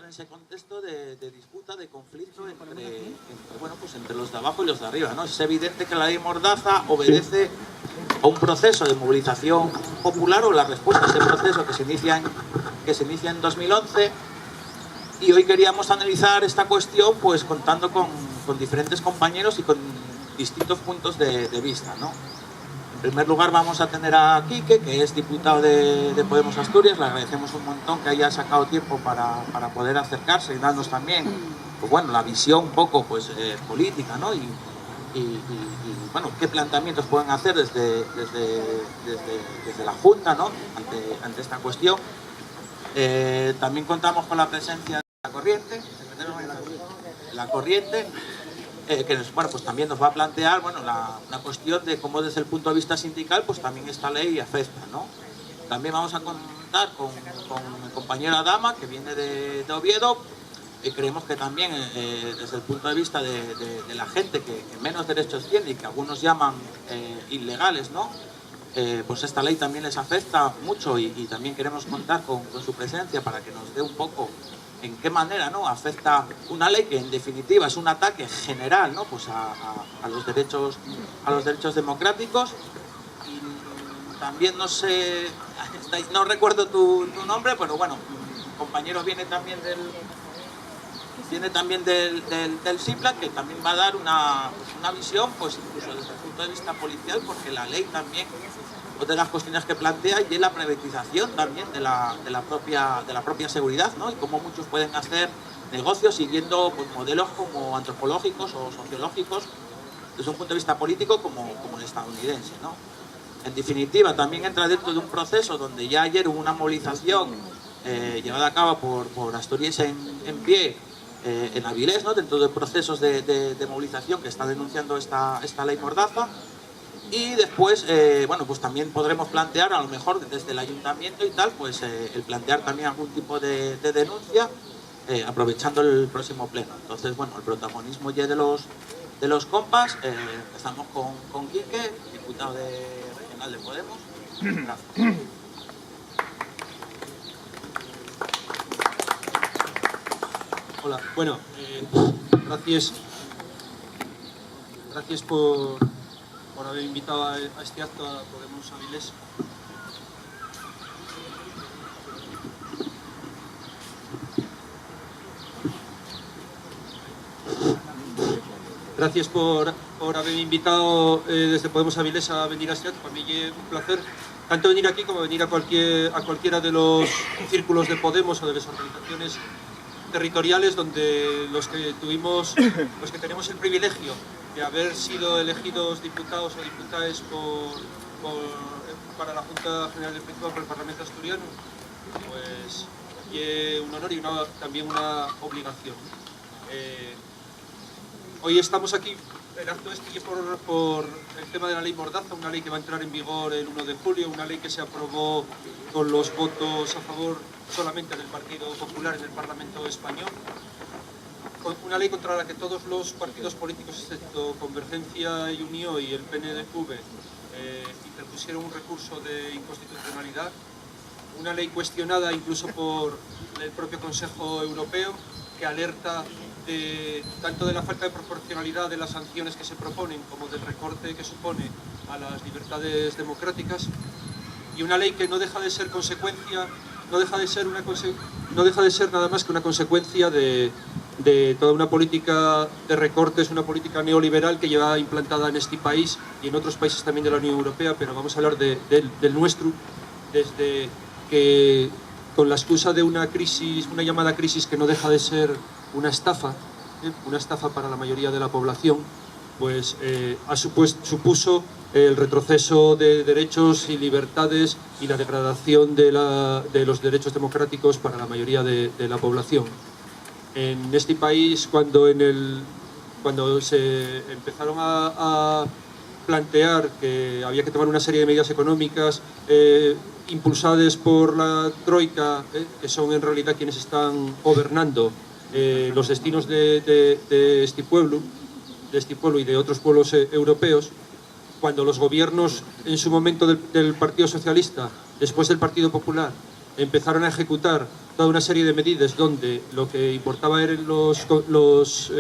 en ese contexto de disputa, de conflicto entre los de abajo y los de arriba, ¿no? Es evidente que la ley Mordaza obedece a un proceso de movilización popular o la respuesta a ese proceso que se inicia en 2011, y hoy queríamos analizar esta cuestión pues contando con diferentes compañeros y con distintos puntos de vista, ¿no? En primer lugar vamos a tener a Quique, que es diputado de Podemos Asturias. Le agradecemos un montón que haya sacado tiempo para poder acercarse y darnos también pues bueno, la visión un poco pues, política, ¿no? Y bueno, qué planteamientos pueden hacer desde la Junta, ¿no? ante esta cuestión. También contamos con la presencia de la Corriente, que bueno, pues también nos va a plantear bueno, la cuestión de cómo desde el punto de vista sindical pues también esta ley afecta, ¿no? También vamos a contar con mi compañera Dama, que viene de Oviedo, y creemos que también desde el punto de vista de la gente que menos derechos tiene y que algunos llaman ilegales, ¿no? Pues esta ley también les afecta mucho y también queremos contar con su presencia para que nos dé un poco en qué manera, ¿no? Afecta una ley que en definitiva es un ataque general, ¿no? Pues a los derechos democráticos. Y también no sé, no recuerdo tu nombre, pero bueno, mi compañero viene también del CIPLA, que también va a dar una visión, pues incluso desde el punto de vista policial, porque la ley también, otra de las cuestiones que plantea, y es la privatización también de la propia seguridad, ¿no? Y cómo muchos pueden hacer negocios siguiendo pues, modelos como antropológicos o sociológicos desde un punto de vista político como el estadounidense, ¿no? En definitiva, también entra dentro de un proceso donde ya ayer hubo una movilización llevada a cabo por Asturias en pie en Avilés, ¿no? Dentro de procesos de movilización que está denunciando esta ley Mordaza. Y después, bueno, pues también podremos plantear, a lo mejor desde el ayuntamiento y tal, pues el plantear también algún tipo de denuncia, aprovechando el próximo pleno. Entonces, bueno, el protagonismo ya de los compas. Empezamos con Quique, diputado regional de Podemos. Gracias. Hola, bueno, gracias por haber invitado a este acto a Podemos Avilés. Gracias por haberme invitado desde Podemos Avilés a venir a este acto. Para mí es un placer tanto venir aquí como venir a cualquiera de los círculos de Podemos o de las organizaciones territoriales donde los que tenemos el privilegio de haber sido elegidos diputados o diputadas para la Junta General del Principado por el Parlamento Asturiano, pues es un honor y también una obligación. Hoy estamos aquí, el acto este por el tema de la ley Mordaza, una ley que va a entrar en vigor el 1 de julio, una ley que se aprobó con los votos a favor solamente del Partido Popular en el Parlamento español, una ley contra la que todos los partidos políticos, excepto Convergencia y Unió y el PNDV, interpusieron un recurso de inconstitucionalidad, una ley cuestionada incluso por el propio Consejo Europeo, que alerta tanto de la falta de proporcionalidad de las sanciones que se proponen como del recorte que supone a las libertades democráticas, y una ley que no deja de ser nada más que una consecuencia de toda una política de recortes, una política neoliberal que lleva implantada en este país y en otros países también de la Unión Europea, pero vamos a hablar del nuestro, desde que con la excusa de una crisis, una llamada crisis que no deja de ser una estafa para la mayoría de la población, pues supuso el retroceso de derechos y libertades y la degradación de los derechos democráticos para la mayoría de la población. En este país, cuando se empezaron a plantear que había que tomar una serie de medidas económicas impulsadas por la Troika, que son en realidad quienes están gobernando los destinos de este pueblo y de otros pueblos europeos, cuando los gobiernos en su momento del Partido Socialista, después del Partido Popular, empezaron a ejecutar toda una serie de medidas donde lo que importaba eran los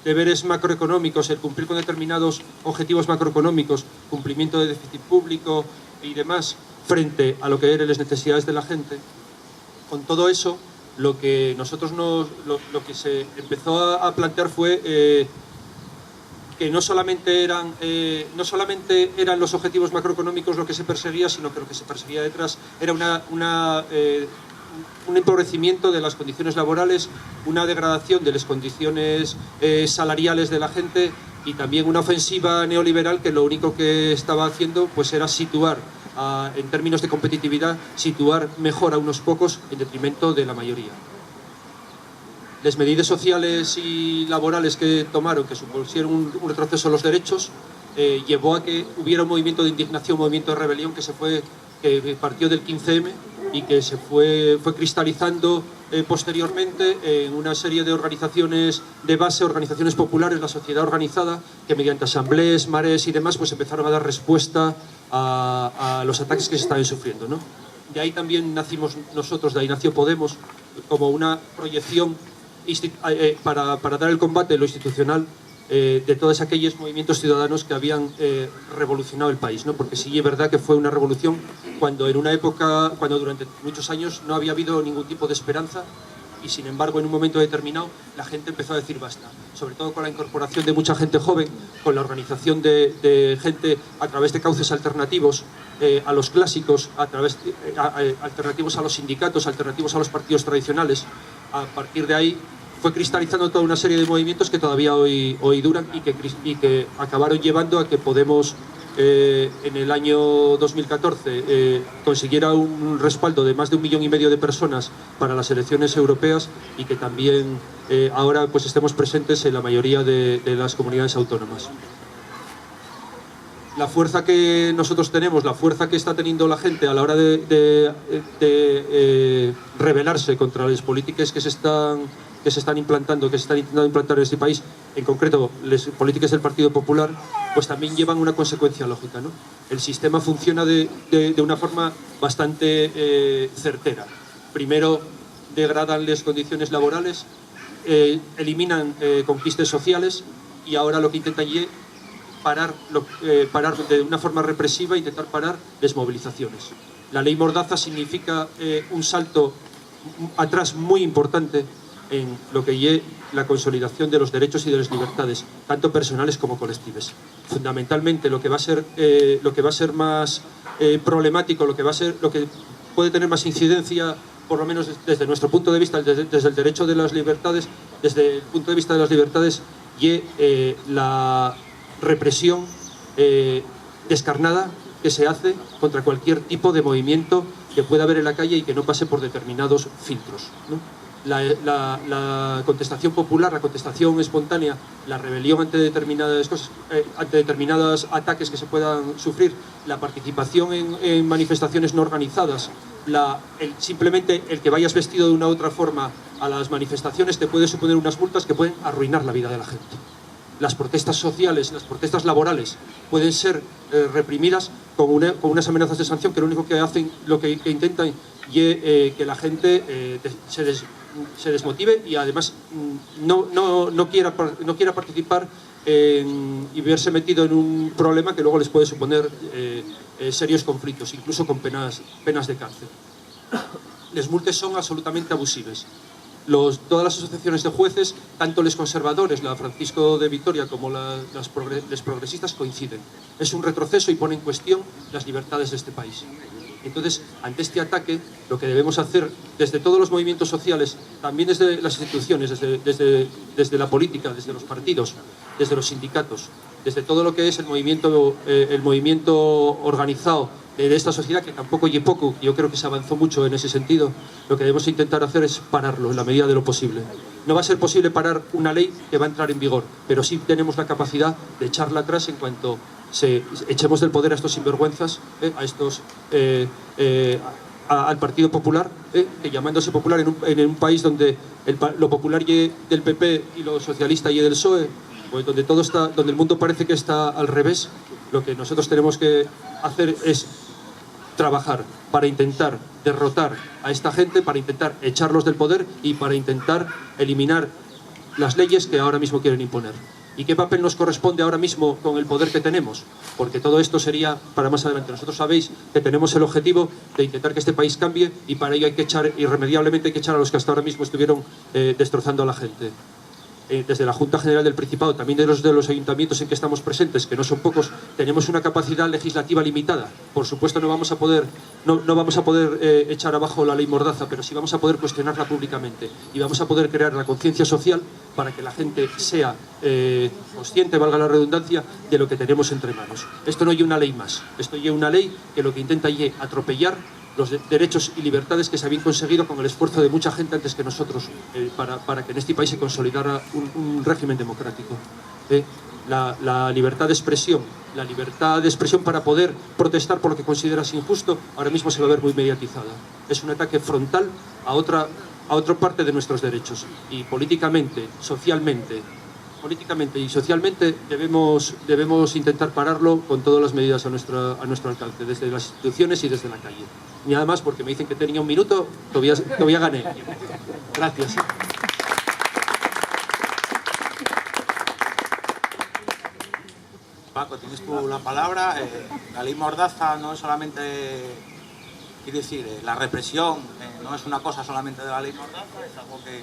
deberes macroeconómicos, el cumplir con determinados objetivos macroeconómicos, cumplimiento de déficit público y demás, frente a lo que eran las necesidades de la gente. Con todo eso, lo que nosotros lo que se empezó a plantear fue que no solamente eran los objetivos macroeconómicos lo que se perseguía, sino que lo que se perseguía detrás era un empobrecimiento de las condiciones laborales, una degradación de las condiciones salariales de la gente y también una ofensiva neoliberal que lo único que estaba haciendo pues era situar, en términos de competitividad, situar mejor a unos pocos en detrimento de la mayoría. Las medidas sociales y laborales que tomaron, que supusieron un retroceso en los derechos, llevó a que hubiera un movimiento de indignación, un movimiento de rebelión que partió del 15M y que se fue cristalizando posteriormente en una serie de organizaciones de base, organizaciones populares, la sociedad organizada, que mediante asambleas, mares y demás, pues empezaron a dar respuesta a los ataques que se estaban sufriendo, ¿no? De ahí también nacimos nosotros, de ahí nació Podemos, como una proyección para dar el combate a lo institucional de todos aquellos movimientos ciudadanos que habían revolucionado el país, ¿no? Porque sí es verdad que fue una revolución cuando en una época, cuando durante muchos años no había habido ningún tipo de esperanza y sin embargo en un momento determinado la gente empezó a decir basta, sobre todo con la incorporación de mucha gente joven, con la organización de gente a través de cauces alternativos a los clásicos, alternativos a los sindicatos, alternativos a los partidos tradicionales. A partir de ahí fue cristalizando toda una serie de movimientos que todavía hoy duran y que acabaron llevando a que Podemos en el año 2014 consiguiera un respaldo de más de 1,5 millones de personas para las elecciones europeas y que también ahora pues estemos presentes en la mayoría de las comunidades autónomas. La fuerza que nosotros tenemos, la fuerza que está teniendo la gente a la hora de rebelarse contra las políticas que se están intentando implantar en este país, en concreto las políticas del Partido Popular, pues también llevan una consecuencia lógica, ¿no? El sistema funciona de una forma bastante certera. Primero degradan las condiciones laborales, eliminan conquistas sociales y ahora lo que intentan es parar de una forma represiva, intentar parar desmovilizaciones. La ley Mordaza significa un salto atrás muy importante en lo que es la consolidación de los derechos y de las libertades, tanto personales como colectivas. Fundamentalmente lo que va a ser más problemático, lo que puede tener más incidencia, por lo menos desde nuestro punto de vista, desde el derecho de las libertades, desde el punto de vista de las libertades, y la represión descarnada que se hace contra cualquier tipo de movimiento que pueda haber en la calle y que no pase por determinados filtros, ¿no? La contestación popular, la contestación espontánea, la rebelión ante determinadas cosas, ante determinados ataques que se puedan sufrir, la participación en manifestaciones no organizadas, simplemente el que vayas vestido de una u otra forma a las manifestaciones te puede suponer unas multas que pueden arruinar la vida de la gente. Las protestas sociales, las protestas laborales pueden ser reprimidas con unas amenazas de sanción que lo único que hacen, lo que intentan es que la gente se desmotive y además no quiera participar y verse metido en un problema que luego les puede suponer serios conflictos, incluso con penas de cárcel. Las multas son absolutamente abusivas. Todas las asociaciones de jueces, tanto los conservadores, la Francisco de Vitoria, como los progresistas coinciden. Es un retroceso y pone en cuestión las libertades de este país. Entonces, ante este ataque, lo que debemos hacer desde todos los movimientos sociales, también desde las instituciones, desde la política, desde los partidos, desde los sindicatos, desde todo lo que es el movimiento organizado de esta sociedad, que tampoco y poco, yo creo que se avanzó mucho en ese sentido, lo que debemos intentar hacer es pararlo en la medida de lo posible. No va a ser posible parar una ley que va a entrar en vigor, pero sí tenemos la capacidad de echarla atrás en cuanto echemos del poder a estos sinvergüenzas, al Partido Popular, que llamándose popular en un país donde lo popular y del PP y lo socialista y del PSOE, pues donde el mundo parece que está al revés. Lo que nosotros tenemos que hacer es trabajar para intentar derrotar a esta gente, para intentar echarlos del poder y para intentar eliminar las leyes que ahora mismo quieren imponer. ¿Y qué papel nos corresponde ahora mismo con el poder que tenemos? Porque todo esto sería para más adelante. Nosotros sabéis que tenemos el objetivo de intentar que este país cambie y para ello hay que echar, irremediablemente hay que echar a los que hasta ahora mismo estuvieron destrozando a la gente. Desde la Junta General del Principado, también de los ayuntamientos en que estamos presentes, que no son pocos, tenemos una capacidad legislativa limitada. Por supuesto no vamos a poder echar abajo la ley Mordaza, pero sí vamos a poder cuestionarla públicamente y vamos a poder crear la conciencia social para que la gente sea consciente, valga la redundancia, de lo que tenemos entre manos. Esto no es una ley más, esto es una ley que lo que intenta es atropellar los derechos y libertades que se habían conseguido con el esfuerzo de mucha gente antes que nosotros para que en este país se consolidara un régimen democrático. La libertad de expresión, para poder protestar por lo que consideras injusto, ahora mismo se va a ver muy mediatizada. Es un ataque frontal a otra parte de nuestros derechos y políticamente y socialmente debemos intentar pararlo con todas las medidas a nuestro alcance, desde las instituciones y desde la calle. Y nada más, porque me dicen que tenía un minuto, todavía gané. Gracias. Paco, tienes tú la palabra. La ley Mordaza no es solamente, quiero decir, la represión no es una cosa solamente de la ley Mordaza, es algo que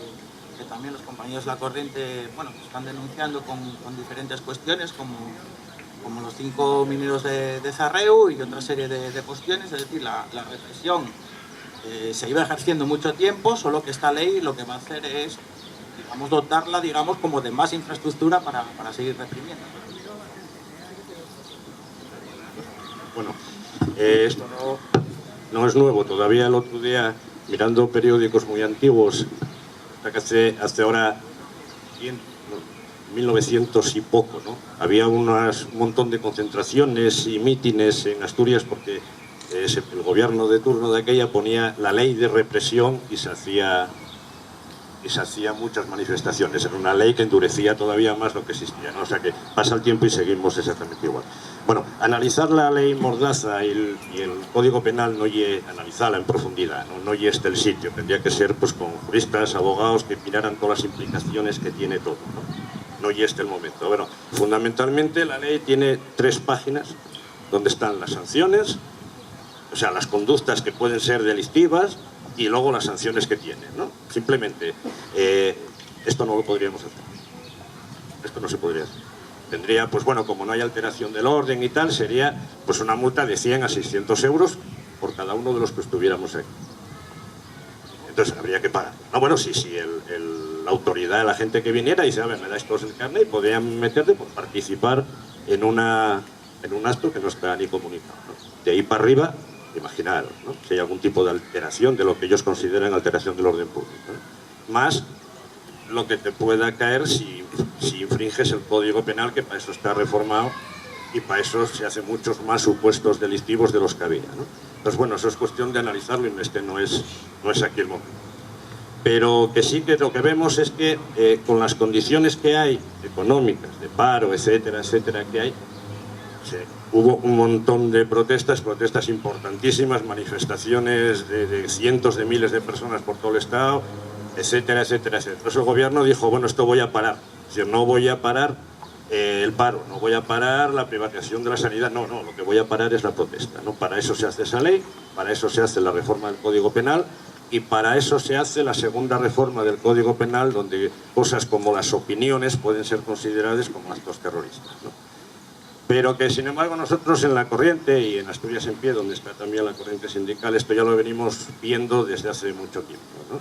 también los compañeros de la corriente están denunciando con diferentes cuestiones, como los 5 mineros de Zarreu y otra serie de cuestiones. Es decir, la represión se iba ejerciendo mucho tiempo, solo que esta ley lo que va a hacer es, dotarla, como de más infraestructura para seguir reprimiendo. Bueno, esto no es nuevo. Todavía el otro día, mirando periódicos muy antiguos, que hace ahora 1900 y poco, ¿no? Había un montón de concentraciones y mítines en Asturias porque el gobierno de turno de aquella ponía la ley de represión y se hacían muchas manifestaciones. Era una ley que endurecía todavía más lo que existía, ¿no? O sea que pasa el tiempo y seguimos exactamente igual. Bueno, analizar la ley Mordaza y el Código Penal no es analizarla en profundidad, no es el sitio. Tendría que ser pues con juristas, abogados que miraran todas las implicaciones que tiene todo, no es el momento. Bueno, fundamentalmente la ley tiene 3 páginas donde están las sanciones, o sea, las conductas que pueden ser delictivas y luego las sanciones que tiene, ¿no? Simplemente, esto no lo podríamos hacer. Esto no se podría hacer. Tendría, pues bueno, como no hay alteración del orden y tal, sería pues una multa de 100 a 600 euros por cada uno de los que estuviéramos ahí. Entonces habría que pagar. No, bueno, si la autoridad, la gente que viniera y dice, a ver, me dais todos el carnet y podrían meterte por participar en un acto que no está ni comunicado, ¿no? De ahí para arriba, imaginaros, ¿no? Si hay algún tipo de alteración de lo que ellos consideran alteración del orden público, ¿no? Más lo que te pueda caer si infringes el Código Penal, que para eso está reformado y para eso se hacen muchos más supuestos delictivos de los que había, ¿no? Entonces, bueno, eso es cuestión de analizarlo y no es aquí el momento. Pero que sí que lo que vemos es que con las condiciones que hay, económicas, de paro, etcétera, que hay, hubo un montón de protestas importantísimas, manifestaciones de cientos de miles de personas por todo el Estado, etcétera. Entonces el gobierno dijo, bueno, esto voy a parar. Es decir, no voy a parar el paro, no voy a parar la privatización de la sanidad, no, lo que voy a parar es la protesta, ¿no? Para eso se hace esa ley, para eso se hace la reforma del Código Penal y para eso se hace la segunda reforma del Código Penal, donde cosas como las opiniones pueden ser consideradas como actos terroristas, ¿no? Pero que, sin embargo, nosotros en la corriente y en Asturias en Pie, donde está también la corriente sindical, esto ya lo venimos viendo desde hace mucho tiempo, ¿no?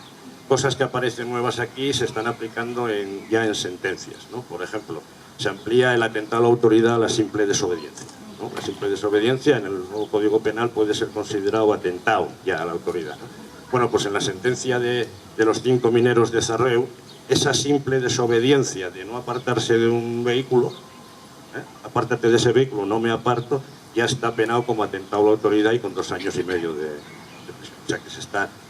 Cosas que aparecen nuevas aquí se están aplicando ya en sentencias, ¿no? Por ejemplo, se amplía el atentado a la autoridad a la simple desobediencia, ¿no? La simple desobediencia en el nuevo Código Penal puede ser considerado atentado ya a la autoridad, ¿no? Bueno, pues en la sentencia de los 5 mineros de Zarreu, esa simple desobediencia de no apartarse de un vehículo, apártate de ese vehículo, no me aparto, ya está penado como atentado a la autoridad y con 2 años y medio de prisión. O sea que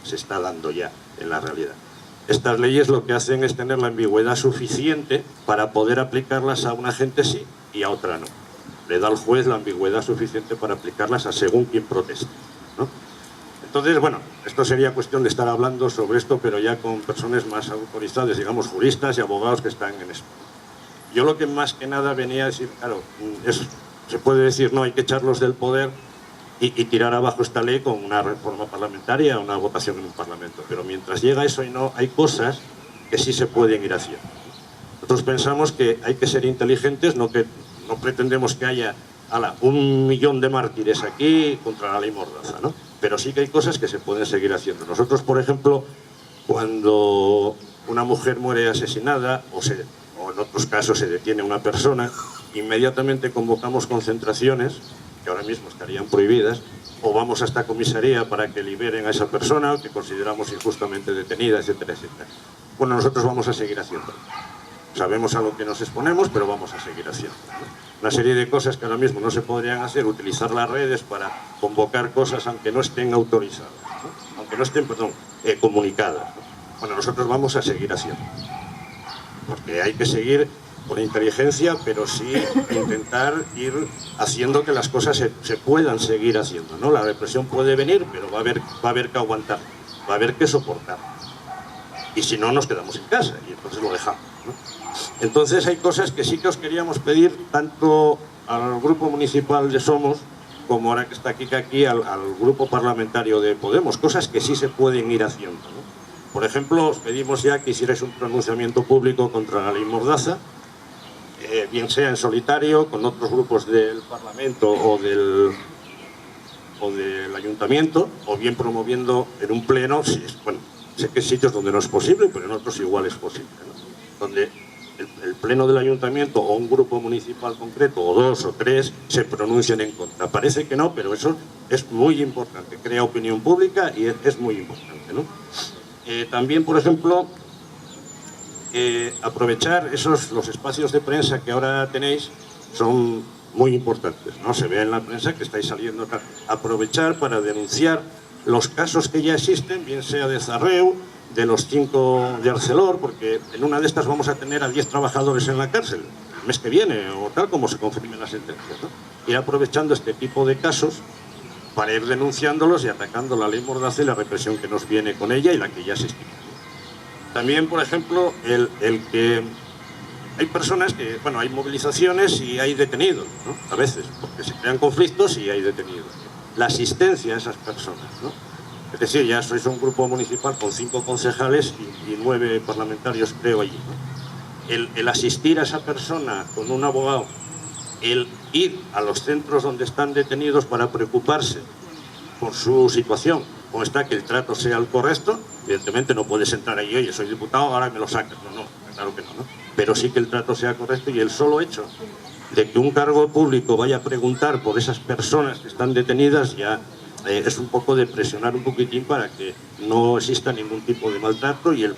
se está dando ya en la realidad. Estas leyes lo que hacen es tener la ambigüedad suficiente para poder aplicarlas a una gente sí y a otra no. Le da al juez la ambigüedad suficiente para aplicarlas a según quien proteste. ¿no? Entonces, bueno, esto sería cuestión de estar hablando sobre esto, pero ya con personas más autorizadas, digamos, juristas y abogados que están en esto. Yo lo que más que nada venía a decir, claro, se puede decir, no, hay que echarlos del poder y tirar abajo esta ley con una reforma parlamentaria, una votación en un parlamento. Pero mientras llega eso y no, hay cosas que sí se pueden ir haciendo. Nosotros pensamos que hay que ser inteligentes, no pretendemos que haya 1 millón de mártires aquí contra la ley Mordaza, ¿no? Pero sí que hay cosas que se pueden seguir haciendo. Nosotros, por ejemplo, cuando una mujer muere asesinada o en otros casos se detiene a una persona, inmediatamente convocamos concentraciones, que ahora mismo estarían prohibidas, o vamos a esta comisaría para que liberen a esa persona que consideramos injustamente detenida, etcétera, etcétera. Bueno, nosotros vamos a seguir haciéndolo. Sabemos a lo que nos exponemos, pero vamos a seguir haciendo, ¿no? Una serie de cosas que ahora mismo no se podrían hacer, utilizar las redes para convocar cosas aunque no estén autorizadas, ¿no? Aunque no estén, comunicadas, ¿no? Bueno, nosotros vamos a seguir haciendo, porque hay que seguir con inteligencia, pero sí intentar ir haciendo que las cosas se puedan seguir haciendo, ¿no? La represión puede venir, pero va a haber que aguantar, va a haber que soportar. Y si no, nos quedamos en casa y entonces lo dejamos, ¿no? Entonces hay cosas que sí que os queríamos pedir tanto al grupo municipal de Somos como ahora que está aquí al grupo parlamentario de Podemos, cosas que sí se pueden ir haciendo, ¿no? Por ejemplo, os pedimos ya que hicierais un pronunciamiento público contra la ley Mordaza, bien sea en solitario, con otros grupos del Parlamento o del Ayuntamiento, o bien promoviendo en un pleno, bueno, sé que hay sitios donde no es posible, pero en otros igual es posible, ¿no? Donde el pleno del ayuntamiento o un grupo municipal concreto, o 2 o 3, se pronuncian en contra. Parece que no, pero eso es muy importante, crea opinión pública y es muy importante, ¿no? También, por ejemplo, aprovechar los espacios de prensa que ahora tenéis son muy importantes, ¿no? Se ve en la prensa que estáis saliendo acá. Aprovechar para denunciar los casos que ya existen, bien sea de Zarreu, de los 5 de Arcelor, porque en una de estas vamos a tener a 10 trabajadores en la cárcel el mes que viene, o tal como se confirmen las sentencias, ¿no? Ir aprovechando este tipo de casos para ir denunciándolos y atacando la ley Mordaza y la represión que nos viene con ella y la que ya se estima. También, por ejemplo, el que hay personas que, bueno, hay movilizaciones y hay detenidos, ¿no? A veces, porque se crean conflictos y hay detenidos. La asistencia a esas personas, ¿no? Es decir, ya sois un grupo municipal con 5 concejales y 9 parlamentarios, creo, allí, ¿no? El asistir a esa persona con un abogado, el ir a los centros donde están detenidos para preocuparse por su situación, como está, que el trato sea el correcto. Evidentemente no puedes entrar ahí, oye, soy diputado, ahora me lo sacas. No, claro que no, ¿no? Pero sí que el trato sea correcto, y el solo hecho de que un cargo público vaya a preguntar por esas personas que están detenidas ya es un poco de presionar un poquitín para que no exista ningún tipo de maltrato y el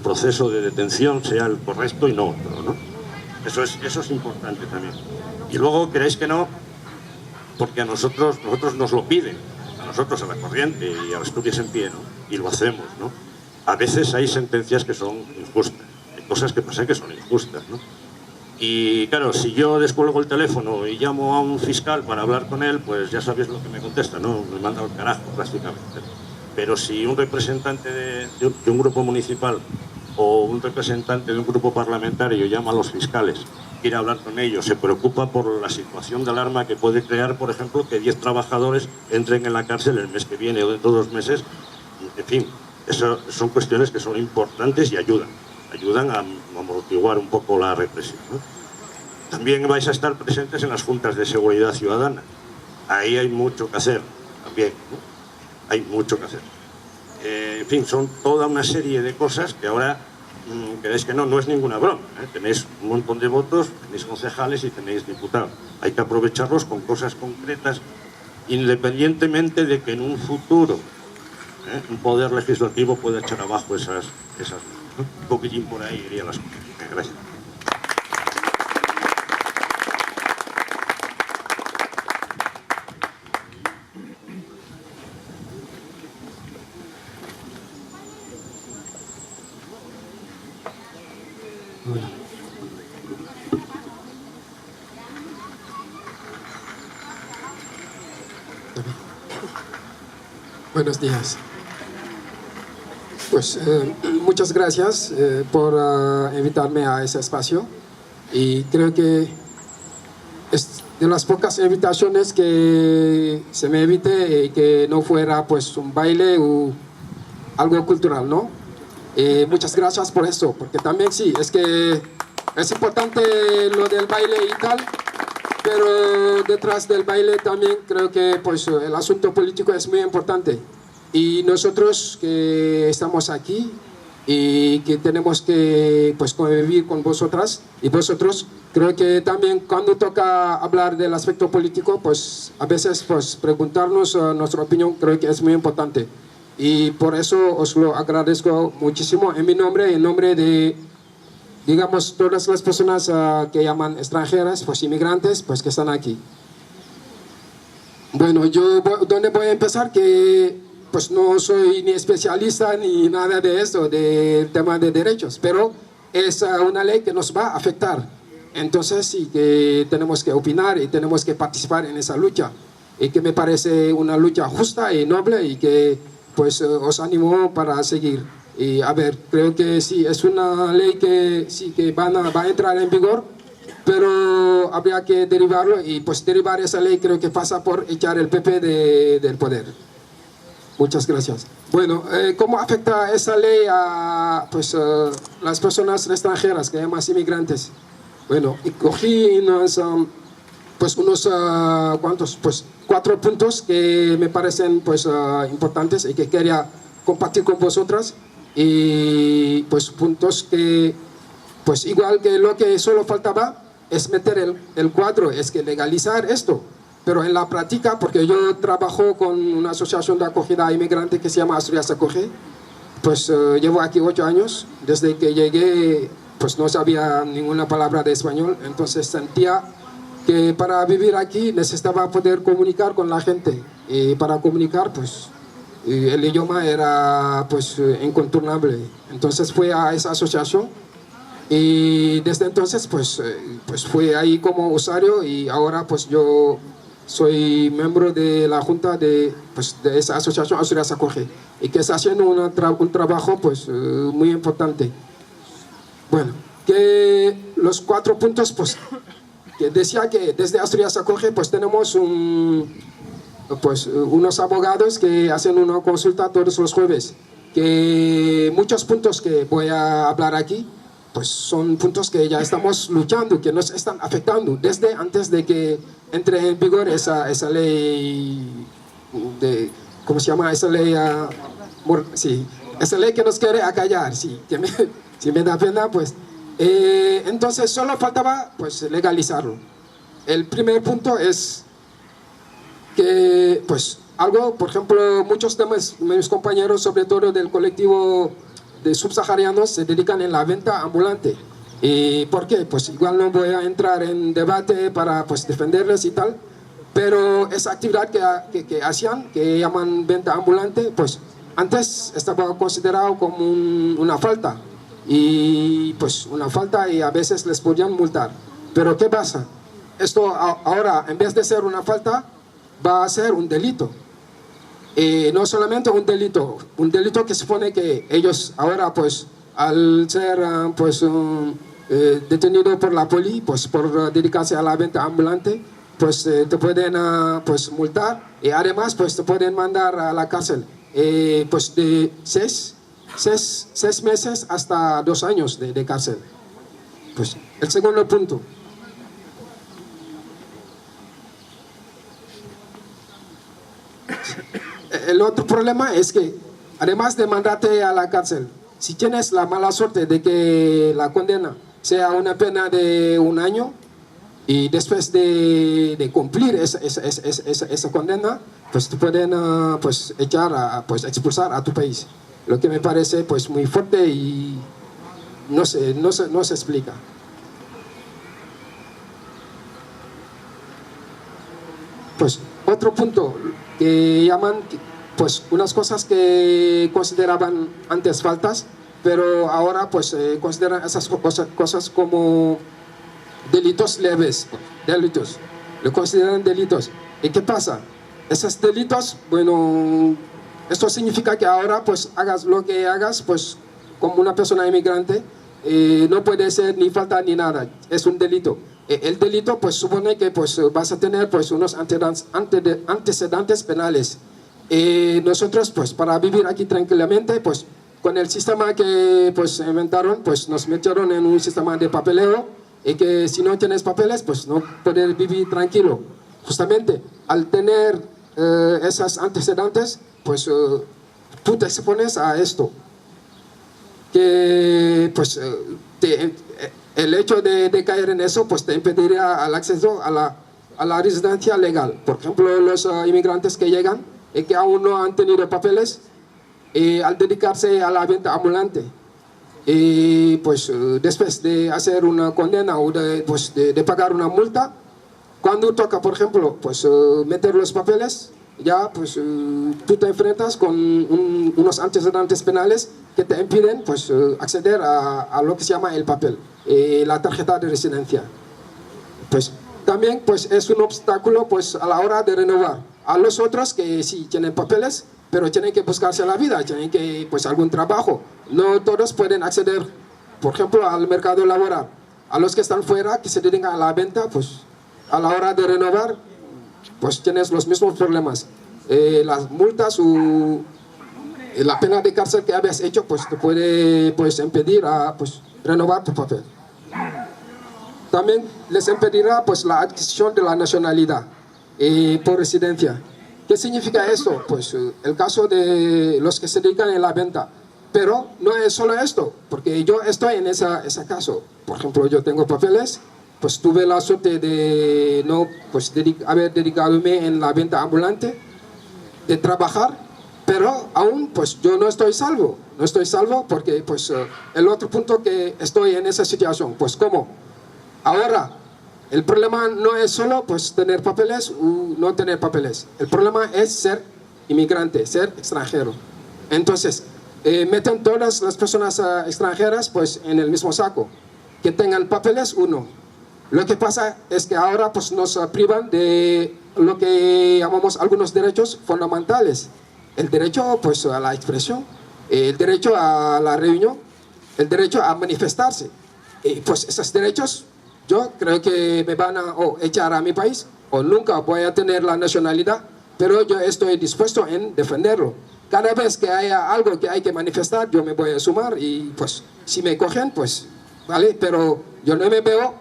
proceso de detención sea el correcto y no otro, ¿no? Eso es importante también. Y luego, queréis que no, porque a nosotros nos lo piden, a nosotros, a la Corriente y a Asturias en Pie, ¿no? Y lo hacemos, ¿no? A veces hay sentencias que son injustas, hay cosas que pasan que son injustas, ¿no? Y claro, si yo descuelgo el teléfono y llamo a un fiscal para hablar con él, pues ya sabéis lo que me contesta, ¿no? Me manda al carajo, prácticamente. Pero si un representante de un grupo municipal o un representante de un grupo parlamentario llama a los fiscales, quiere hablar con ellos, se preocupa por la situación de alarma que puede crear, por ejemplo, que 10 trabajadores entren en la cárcel el mes que viene o dentro de 2 meses, en fin, eso son cuestiones que son importantes y ayudan a amortiguar un poco la represión, ¿no? También vais a estar presentes en las juntas de seguridad ciudadana. Ahí hay mucho que hacer también, ¿no? Hay mucho que hacer. En fin, son toda una serie de cosas que ahora, queréis que no es ninguna broma, ¿eh? Tenéis un montón de votos, tenéis concejales y tenéis diputados. Hay que aprovecharlos con cosas concretas, independientemente de que en un futuro un poder legislativo pueda echar abajo esas ¿no? Un poquitín por ahí irían las cosas. Gracias. Buenos días. Pues muchas gracias por invitarme a ese espacio, y creo que es de las pocas invitaciones que se me evite que no fuera pues un baile o algo cultural, ¿no? Muchas gracias por eso, porque también sí, es que es importante lo del baile y tal, pero detrás del baile también creo que pues el asunto político es muy importante. Y nosotros que estamos aquí y que tenemos que pues convivir con vosotras y vosotros, creo que también cuando toca hablar del aspecto político, pues a veces pues preguntarnos nuestra opinión creo que es muy importante. Y por eso os lo agradezco muchísimo en mi nombre, en nombre de, digamos, todas las personas que llaman extranjeras, pues inmigrantes, pues que están aquí. Bueno, yo, ¿dónde voy a empezar? Que pues no soy ni especialista ni nada de eso, del tema de derechos, pero es una ley que nos va a afectar. Entonces sí que tenemos que opinar y tenemos que participar en esa lucha, y que me parece una lucha justa y noble, y que pues os animo para seguir. Y a ver, creo que sí, es una ley que sí que va a entrar en vigor, pero habría que derivarlo, y pues derivar esa ley creo que pasa por echar el PP del poder. Muchas gracias. Bueno, ¿cómo afecta esa ley a pues, las personas extranjeras, que llaman inmigrantes? Bueno, y cogí pues unos ¿cuántos? Pues 4 puntos que me parecen pues importantes y que quería compartir con vosotras, y pues puntos que pues igual que lo que solo faltaba es meter el cuadro, es que legalizar esto. Pero en la práctica, porque yo trabajo con una asociación de acogida inmigrante que se llama Asturias Acoge, pues llevo aquí 8 años. Desde que llegué, pues no sabía ninguna palabra de español, entonces sentía que para vivir aquí necesitaba poder comunicar con la gente. Y para comunicar, pues el idioma era pues incontornable. Entonces fui a esa asociación, y desde entonces pues fui ahí como usuario, y ahora pues yo soy miembro de la junta de esa asociación Asturias Acoge, y que está haciendo un trabajo pues muy importante. Bueno, que los 4 puntos pues que decía que desde Asturias Acoge pues tenemos unos abogados que hacen una consulta todos los jueves, que muchos puntos que voy a hablar aquí pues son puntos que ya estamos luchando, que nos están afectando desde antes de que entre en vigor esa ley de, ¿cómo se llama? Esa ley, sí, esa ley que nos quiere acallar, sí, que si me da pena, pues. Entonces solo faltaba pues legalizarlo. El primer punto es que pues algo, por ejemplo, muchos de mis compañeros, sobre todo del colectivo de subsaharianos, se dedican en la venta ambulante. ¿Y por qué? Pues igual no voy a entrar en debate para pues defenderles y tal, pero esa actividad que hacían, que llaman venta ambulante, pues antes estaba considerado como una falta, y pues una falta, y a veces les podían multar. Pero ¿qué pasa? Esto ahora, en vez de ser una falta, va a ser un delito. No solamente un delito que supone que ellos ahora pues al ser detenido por la poli, pues por dedicarse a la venta ambulante, pues te pueden pues multar, y además pues te pueden mandar a la cárcel pues de 6 meses hasta 2 años de cárcel. Pues el segundo punto. El otro problema es que, además de mandarte a la cárcel, si tienes la mala suerte de que la condena sea una pena de 1 año, y después de cumplir esa condena, pues te pueden pues echar, pues expulsar a tu país. Lo que me parece pues muy fuerte, y no se explica. Pues otro punto que llaman pues unas cosas que consideraban antes faltas, pero ahora pues consideran esas cosas como delitos leves, delitos, lo consideran delitos. ¿Y qué pasa? Esos delitos, bueno, Esto significa que ahora pues hagas lo que hagas, pues como una persona inmigrante, no puede ser ni falta ni nada, es un delito. El delito pues supone que pues vas a tener pues unos antecedentes penales. Nosotros pues para vivir aquí tranquilamente pues con el sistema que pues inventaron pues nos metieron en un sistema de papeleo y que si no tienes papeles pues no puedes vivir tranquilo. Justamente al tener esos antecedentes pues tú te expones a esto, que pues el hecho de caer en eso pues te impediría el acceso a la residencia legal. Por ejemplo, los inmigrantes que llegan y que aún no han tenido papeles, al dedicarse a la venta ambulante, pues después de hacer una condena o de pagar una multa, cuando toca, por ejemplo, pues meter los papeles, ya pues tú te enfrentas con unos antecedentes penales que te impiden pues acceder a lo que se llama el papel, la tarjeta de residencia. Pues también pues es un obstáculo pues a la hora de renovar. A los otros que sí tienen papeles, pero tienen que buscarse la vida, tienen que pues algún trabajo. No todos pueden acceder, por ejemplo, al mercado laboral. A los que están fuera, que se dedican a la venta, pues a la hora de renovar, pues tienes los mismos problemas. Las multas o la pena de cárcel que habías hecho, pues te puede pues impedir a pues renovar tu papel. También les impedirá pues la adquisición de la nacionalidad por residencia. ¿Qué significa esto? Pues el caso de los que se dedican en la venta. Pero no es solo esto, porque yo estoy en ese caso. Por ejemplo, yo tengo papeles, pues tuve la suerte de no pues haber dedicado en la venta ambulante, de trabajar, pero aún pues yo no estoy salvo. No estoy salvo porque pues el otro punto que estoy en esa situación, pues ¿cómo? Ahora, el problema no es solo pues tener papeles o no tener papeles. El problema es ser inmigrante, ser extranjero. Entonces, meten todas las personas extranjeras pues en el mismo saco, que tengan papeles o no. Lo que pasa es que ahora pues nos privan de lo que llamamos algunos derechos fundamentales. El derecho pues a la expresión, el derecho a la reunión, el derecho a manifestarse. Pues esos derechos yo creo que me van a echar a mi país o nunca voy a tener la nacionalidad, pero yo estoy dispuesto en defenderlo. Cada vez que haya algo que hay que manifestar, yo me voy a sumar y pues si me cogen, pues vale, pero yo no me veo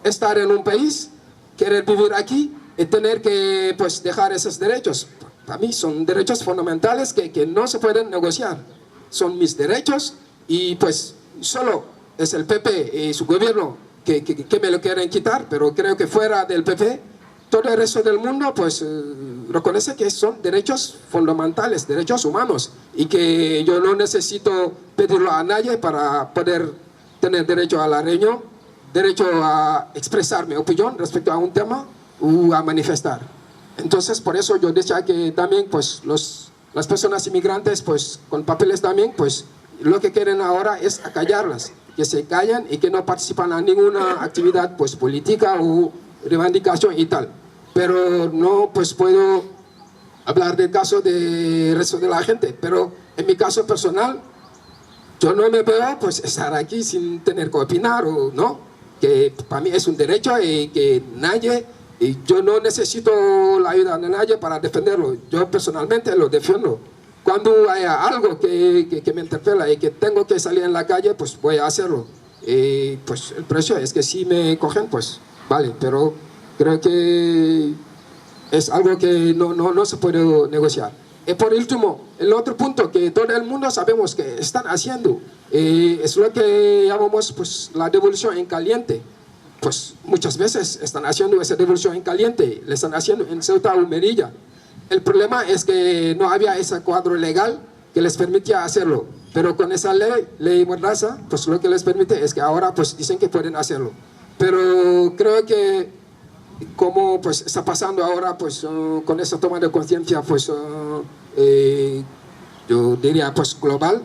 estar en un país, querer vivir aquí y tener que pues dejar esos derechos. Para mí son derechos fundamentales que no se pueden negociar. Son mis derechos y pues solo es el PP y su gobierno que me lo quieren quitar, pero creo que fuera del PP, todo el resto del mundo pues reconoce que son derechos fundamentales, derechos humanos, y que yo no necesito pedirlo a nadie para poder tener derecho a la reunión, derecho a expresar mi opinión respecto a un tema o a manifestar. Entonces por eso yo decía que también pues las personas inmigrantes pues con papeles también pues lo que quieren ahora es acallarlas, que se callan y que no participan en ninguna actividad pues política o reivindicación y tal. Pero no pues puedo hablar del caso del resto de la gente, pero en mi caso personal yo no me veo pues estar aquí sin tener que opinar o no, que para mí es un derecho y que nadie, y yo no necesito la ayuda de nadie para defenderlo. Yo personalmente lo defiendo. Cuando haya algo que me interpela y que tengo que salir en la calle, pues voy a hacerlo. Pues el precio es que si me cogen, pues vale, pero creo que es algo que no se puede negociar. Y por último, el otro punto que todo el mundo sabemos que están haciendo es lo que llamamos pues la devolución en caliente. Pues muchas veces están haciendo esa devolución en caliente, le están haciendo en Ceuta o Melilla. El problema es que no había ese cuadro legal que les permitía hacerlo, pero con esa ley Mordaza, pues lo que les permite es que ahora pues dicen que pueden hacerlo. Pero creo que como pues está pasando ahora pues con esa toma de conciencia pues yo diría pues global,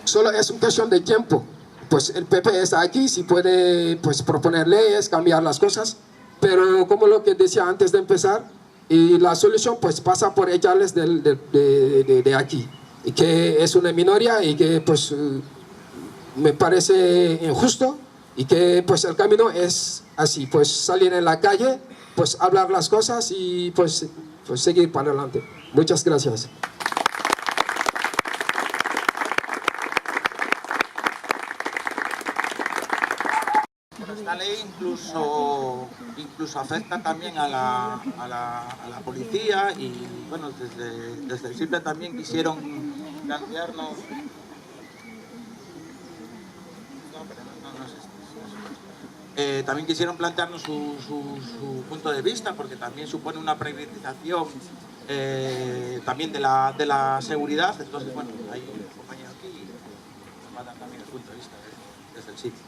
solo es una cuestión de tiempo. Pues el PP está aquí, si puede pues proponer leyes, cambiar las cosas, pero como lo que decía antes de empezar, y la solución pues pasa por echarles de aquí, y que es una minoría y que pues me parece injusto, y que pues el camino es así, pues salir en la calle, pues hablar las cosas y pues seguir para adelante. Muchas gracias. Esta ley incluso afecta también a la policía, y bueno, desde el SIPLA también quisieron plantearnos... también quisieron plantearnos su punto de vista, porque también supone una privatización también de la seguridad. Entonces, bueno, hay un compañero aquí y nos va a dar también el punto de vista desde el sitio.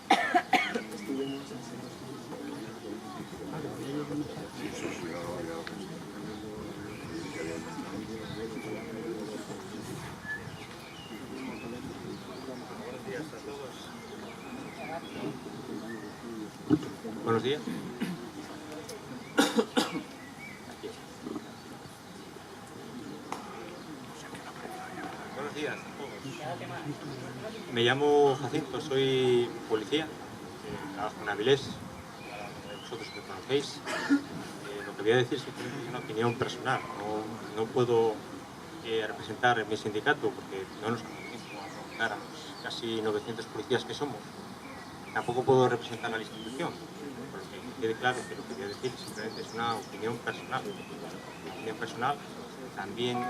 Buenos días. Buenos días a todos. Me llamo Jacinto, soy policía, trabajo en Avilés, vosotros me conocéis. Lo que voy a decir es una opinión personal, no puedo representar mi sindicato porque no nos conocemos a los casi 900 policías que somos. Tampoco puedo representar a la institución, por lo que quede claro que lo que voy a decir simplemente es una opinión personal. Mi opinión personal también...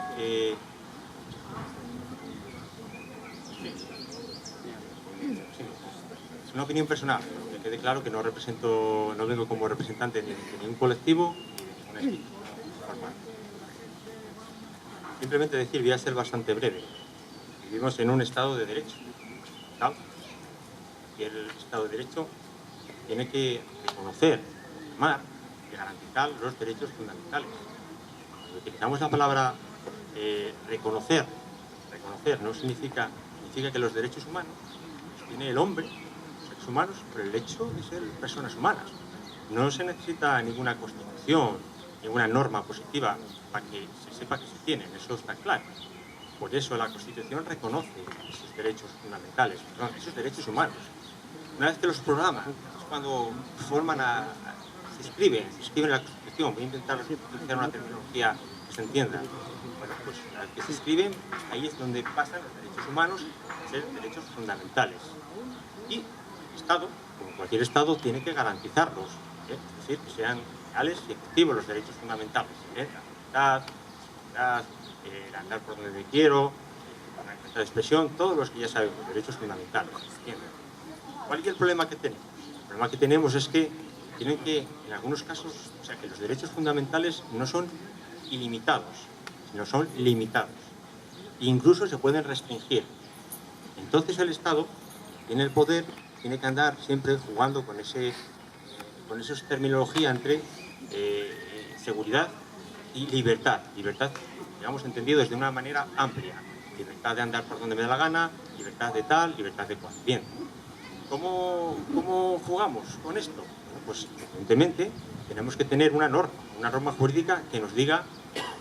es una opinión personal, que quede claro que no vengo como representante de ningún colectivo ni de ninguna institución formal. Simplemente decir, voy a ser bastante breve. Vivimos en un Estado de Derecho, ¿sabes? Y el Estado de Derecho tiene que reconocer, afirmar y garantizar los derechos fundamentales. Cuando utilizamos la palabra reconocer no significa que los derechos humanos los tiene el hombre, los seres humanos, por el hecho de ser personas humanas. No se necesita ninguna constitución, ninguna norma positiva para que se sepa que se tienen, eso está claro. Por eso la Constitución reconoce esos derechos fundamentales, esos derechos humanos. Una vez que los programas, es cuando se escriben la Constitución. Voy a intentar utilizar una terminología que se entienda. Bueno, pues una vez que se escriben, ahí es donde pasan los derechos humanos a ser derechos fundamentales. Y el Estado, como cualquier Estado, tiene que garantizarlos, es decir, que sean reales y efectivos los derechos fundamentales. La libertad, el andar por donde quiero, la libertad de expresión, todos los que ya sabemos, derechos fundamentales. ¿Entienden? ¿Cuál es el problema que tenemos? El problema que tenemos es que tienen que, en algunos casos, o sea, que los derechos fundamentales no son ilimitados, sino son limitados. E incluso se pueden restringir. Entonces el Estado tiene el poder, tiene que andar siempre jugando con esa terminología entre seguridad y libertad. Libertad, digamos, entendido desde una manera amplia. Libertad de andar por donde me da la gana, libertad de tal, libertad de cual. Bien. ¿Cómo jugamos con esto? Bueno, pues evidentemente tenemos que tener una norma jurídica que nos diga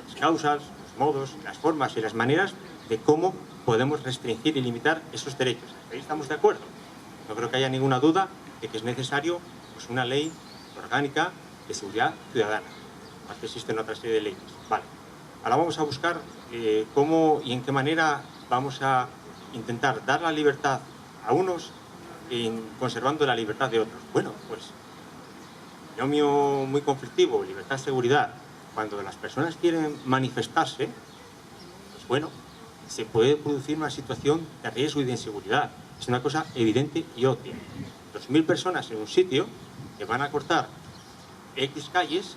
las causas, los modos, las formas y las maneras de cómo podemos restringir y limitar esos derechos. ¿Ahí estamos de acuerdo? No creo que haya ninguna duda de que es necesario pues, una ley orgánica de seguridad ciudadana. Más que existen otra serie de leyes. Vale. Ahora vamos a buscar cómo y en qué manera vamos a intentar dar la libertad a unos conservando la libertad de otros. Bueno, pues binomio muy conflictivo, libertad, seguridad. Cuando las personas quieren manifestarse, pues bueno, se puede producir una situación de riesgo y de inseguridad. Es una cosa evidente y obvia. 2000 personas en un sitio que van a cortar X calles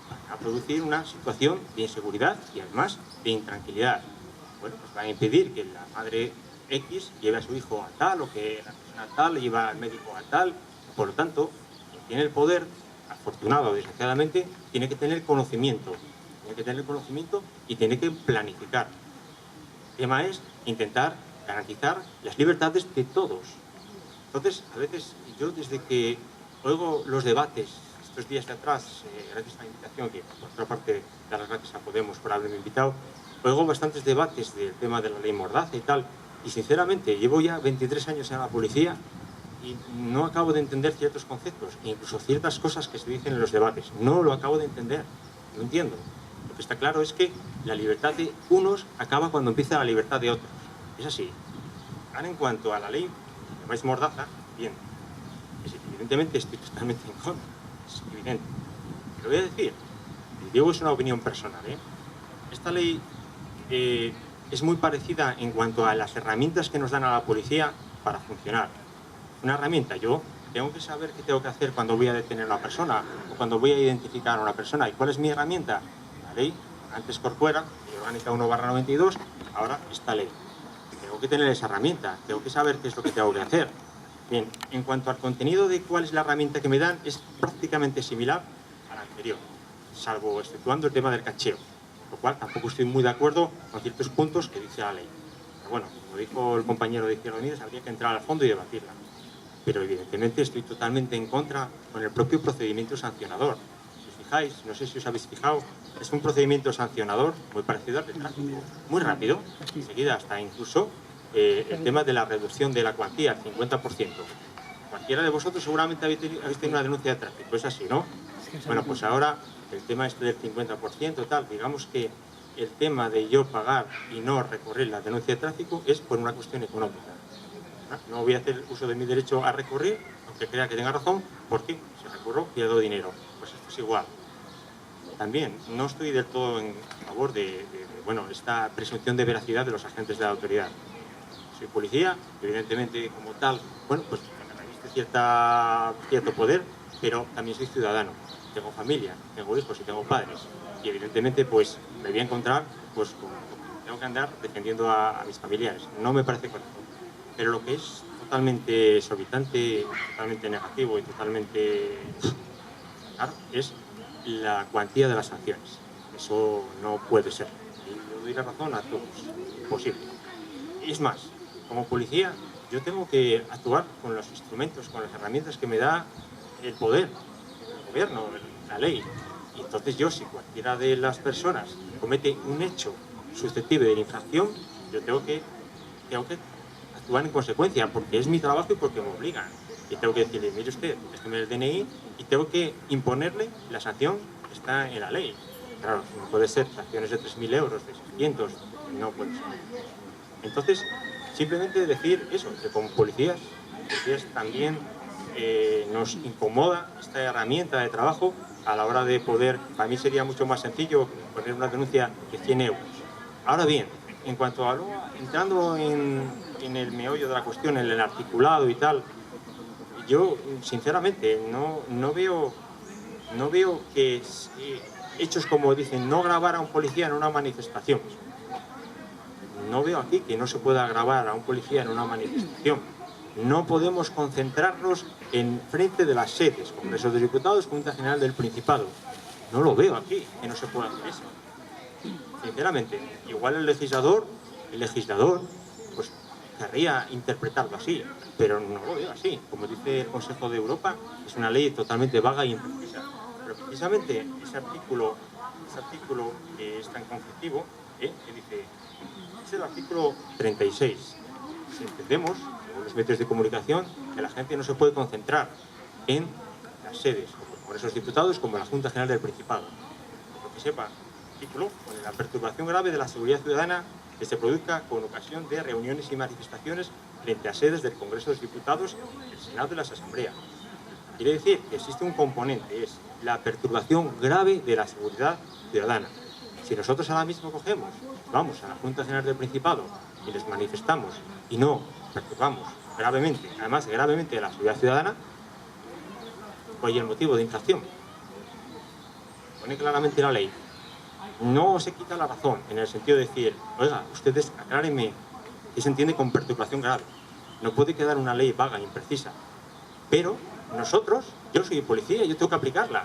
van a producir una situación de inseguridad y además de intranquilidad. Bueno, pues van a impedir que la madre X lleve a su hijo a tal o que la persona tal le lleva al médico a tal. Por lo tanto, quien tiene el poder, afortunado o desgraciadamente, tiene que tener conocimiento. Tiene que tener conocimiento y tiene que planificar. El tema es intentar garantizar las libertades de todos. Entonces, a veces yo desde que oigo los debates, estos días de atrás, gracias a la invitación, que por otra parte dar las gracias a Podemos por haberme invitado, oigo bastantes debates del tema de la ley Mordaza y tal, y sinceramente llevo ya 23 años en la policía y no acabo de entender ciertos conceptos, e incluso ciertas cosas que se dicen en los debates. No lo acabo de entender, no entiendo. Lo que está claro es que la libertad de unos acaba cuando empieza la libertad de otros. Es así. Ahora, en cuanto a la ley, llamáis Mordaza, bien. Evidentemente estoy totalmente en contra, es evidente. Pero voy a decir, y digo, es una opinión personal, esta ley es muy parecida en cuanto a las herramientas que nos dan a la policía para funcionar. Una herramienta, yo tengo que saber qué tengo que hacer cuando voy a detener a una persona o cuando voy a identificar a una persona. ¿Y cuál es mi herramienta? La ley, antes Corcuera, Ley Orgánica 1/92, ahora esta ley. Tengo que tener esa herramienta, tengo que saber qué es lo que tengo que hacer. Bien, en cuanto al contenido de cuál es la herramienta que me dan, es prácticamente similar a la anterior, salvo exceptuando el tema del cacheo, lo cual tampoco estoy muy de acuerdo con ciertos puntos que dice la ley. Pero bueno, como dijo el compañero de Izquierda Unida, habría que entrar al fondo y debatirla. Pero evidentemente estoy totalmente en contra con el propio procedimiento sancionador. Si os fijáis, no sé si os habéis fijado, es un procedimiento sancionador muy parecido al del tráfico, muy rápido, enseguida hasta incluso el tema de la reducción de la cuantía al 50%. Cualquiera de vosotros seguramente habéis tenido una denuncia de tráfico, es así, ¿no? Bueno, pues ahora el tema este del 50%, tal, digamos que el tema de yo pagar y no recurrir la denuncia de tráfico es por una cuestión económica. No voy a hacer uso de mi derecho a recurrir, aunque crea que tenga razón, porque si recurro pierdo dinero. Pues esto es igual. También no estoy del todo en favor de esta presunción de veracidad de los agentes de la autoridad. Soy policía, evidentemente como tal, bueno, pues me reviste cierto poder, pero también soy ciudadano. Tengo familia, tengo hijos y tengo padres. Y evidentemente pues me voy a encontrar pues tengo que andar defendiendo a mis familiares. No me parece correcto. Pero lo que es totalmente exorbitante, totalmente negativo y totalmente claro, es la cuantía de las sanciones. Eso no puede ser. Y yo doy la razón a todos. Imposible. Y es más, como policía, yo tengo que actuar con los instrumentos, con las herramientas que me da el poder, el gobierno, la ley. Y entonces yo, si cualquiera de las personas comete un hecho susceptible de infracción, yo tengo que actuar en consecuencia, porque es mi trabajo y porque me obligan. Y tengo que decirle, mire usted, déjeme el DNI, y tengo que imponerle la sanción que está en la ley. Claro, no puede ser sanciones de 3.000 euros, de 600, no puede ser. Entonces, simplemente decir eso, que como policías también nos incomoda esta herramienta de trabajo a la hora de poder, para mí sería mucho más sencillo poner una denuncia de 100 euros. Ahora bien, en cuanto a entrando en el meollo de la cuestión, en el articulado y tal, yo sinceramente no veo que hechos como dicen no grabar a un policía en una manifestación. No veo aquí que no se pueda grabar a un policía en una manifestación. No podemos concentrarnos en frente de las sedes, Congreso de Diputados, Junta General del Principado. No lo veo aquí, que no se pueda hacer eso. Sinceramente, igual el legislador, pues querría interpretarlo así, pero no lo veo así. Como dice el Consejo de Europa, es una ley totalmente vaga e imprecisa. Pero precisamente ese artículo que es tan conflictivo, que dice, es el artículo 36. Si entendemos, según los medios de comunicación, que la gente no se puede concentrar en las sedes, como el Congreso de los Diputados, como la Junta General del Principado. Lo que sepa, artículo pone la perturbación grave de la seguridad ciudadana que se produzca con ocasión de reuniones y manifestaciones frente a sedes del Congreso de los Diputados, el Senado y las Asambleas. Quiere decir que existe un componente, es la perturbación grave de la seguridad ciudadana. Si nosotros ahora mismo cogemos, vamos a la Junta General del Principado y les manifestamos y no perturbamos gravemente, además gravemente la seguridad ciudadana, ¿cuál es el motivo de infracción? Pone claramente la ley. No se quita la razón en el sentido de decir, oiga, ustedes aclárenme qué se entiende con perturbación grave. No puede quedar una ley vaga e imprecisa. Pero nosotros, yo soy policía y yo tengo que aplicarla.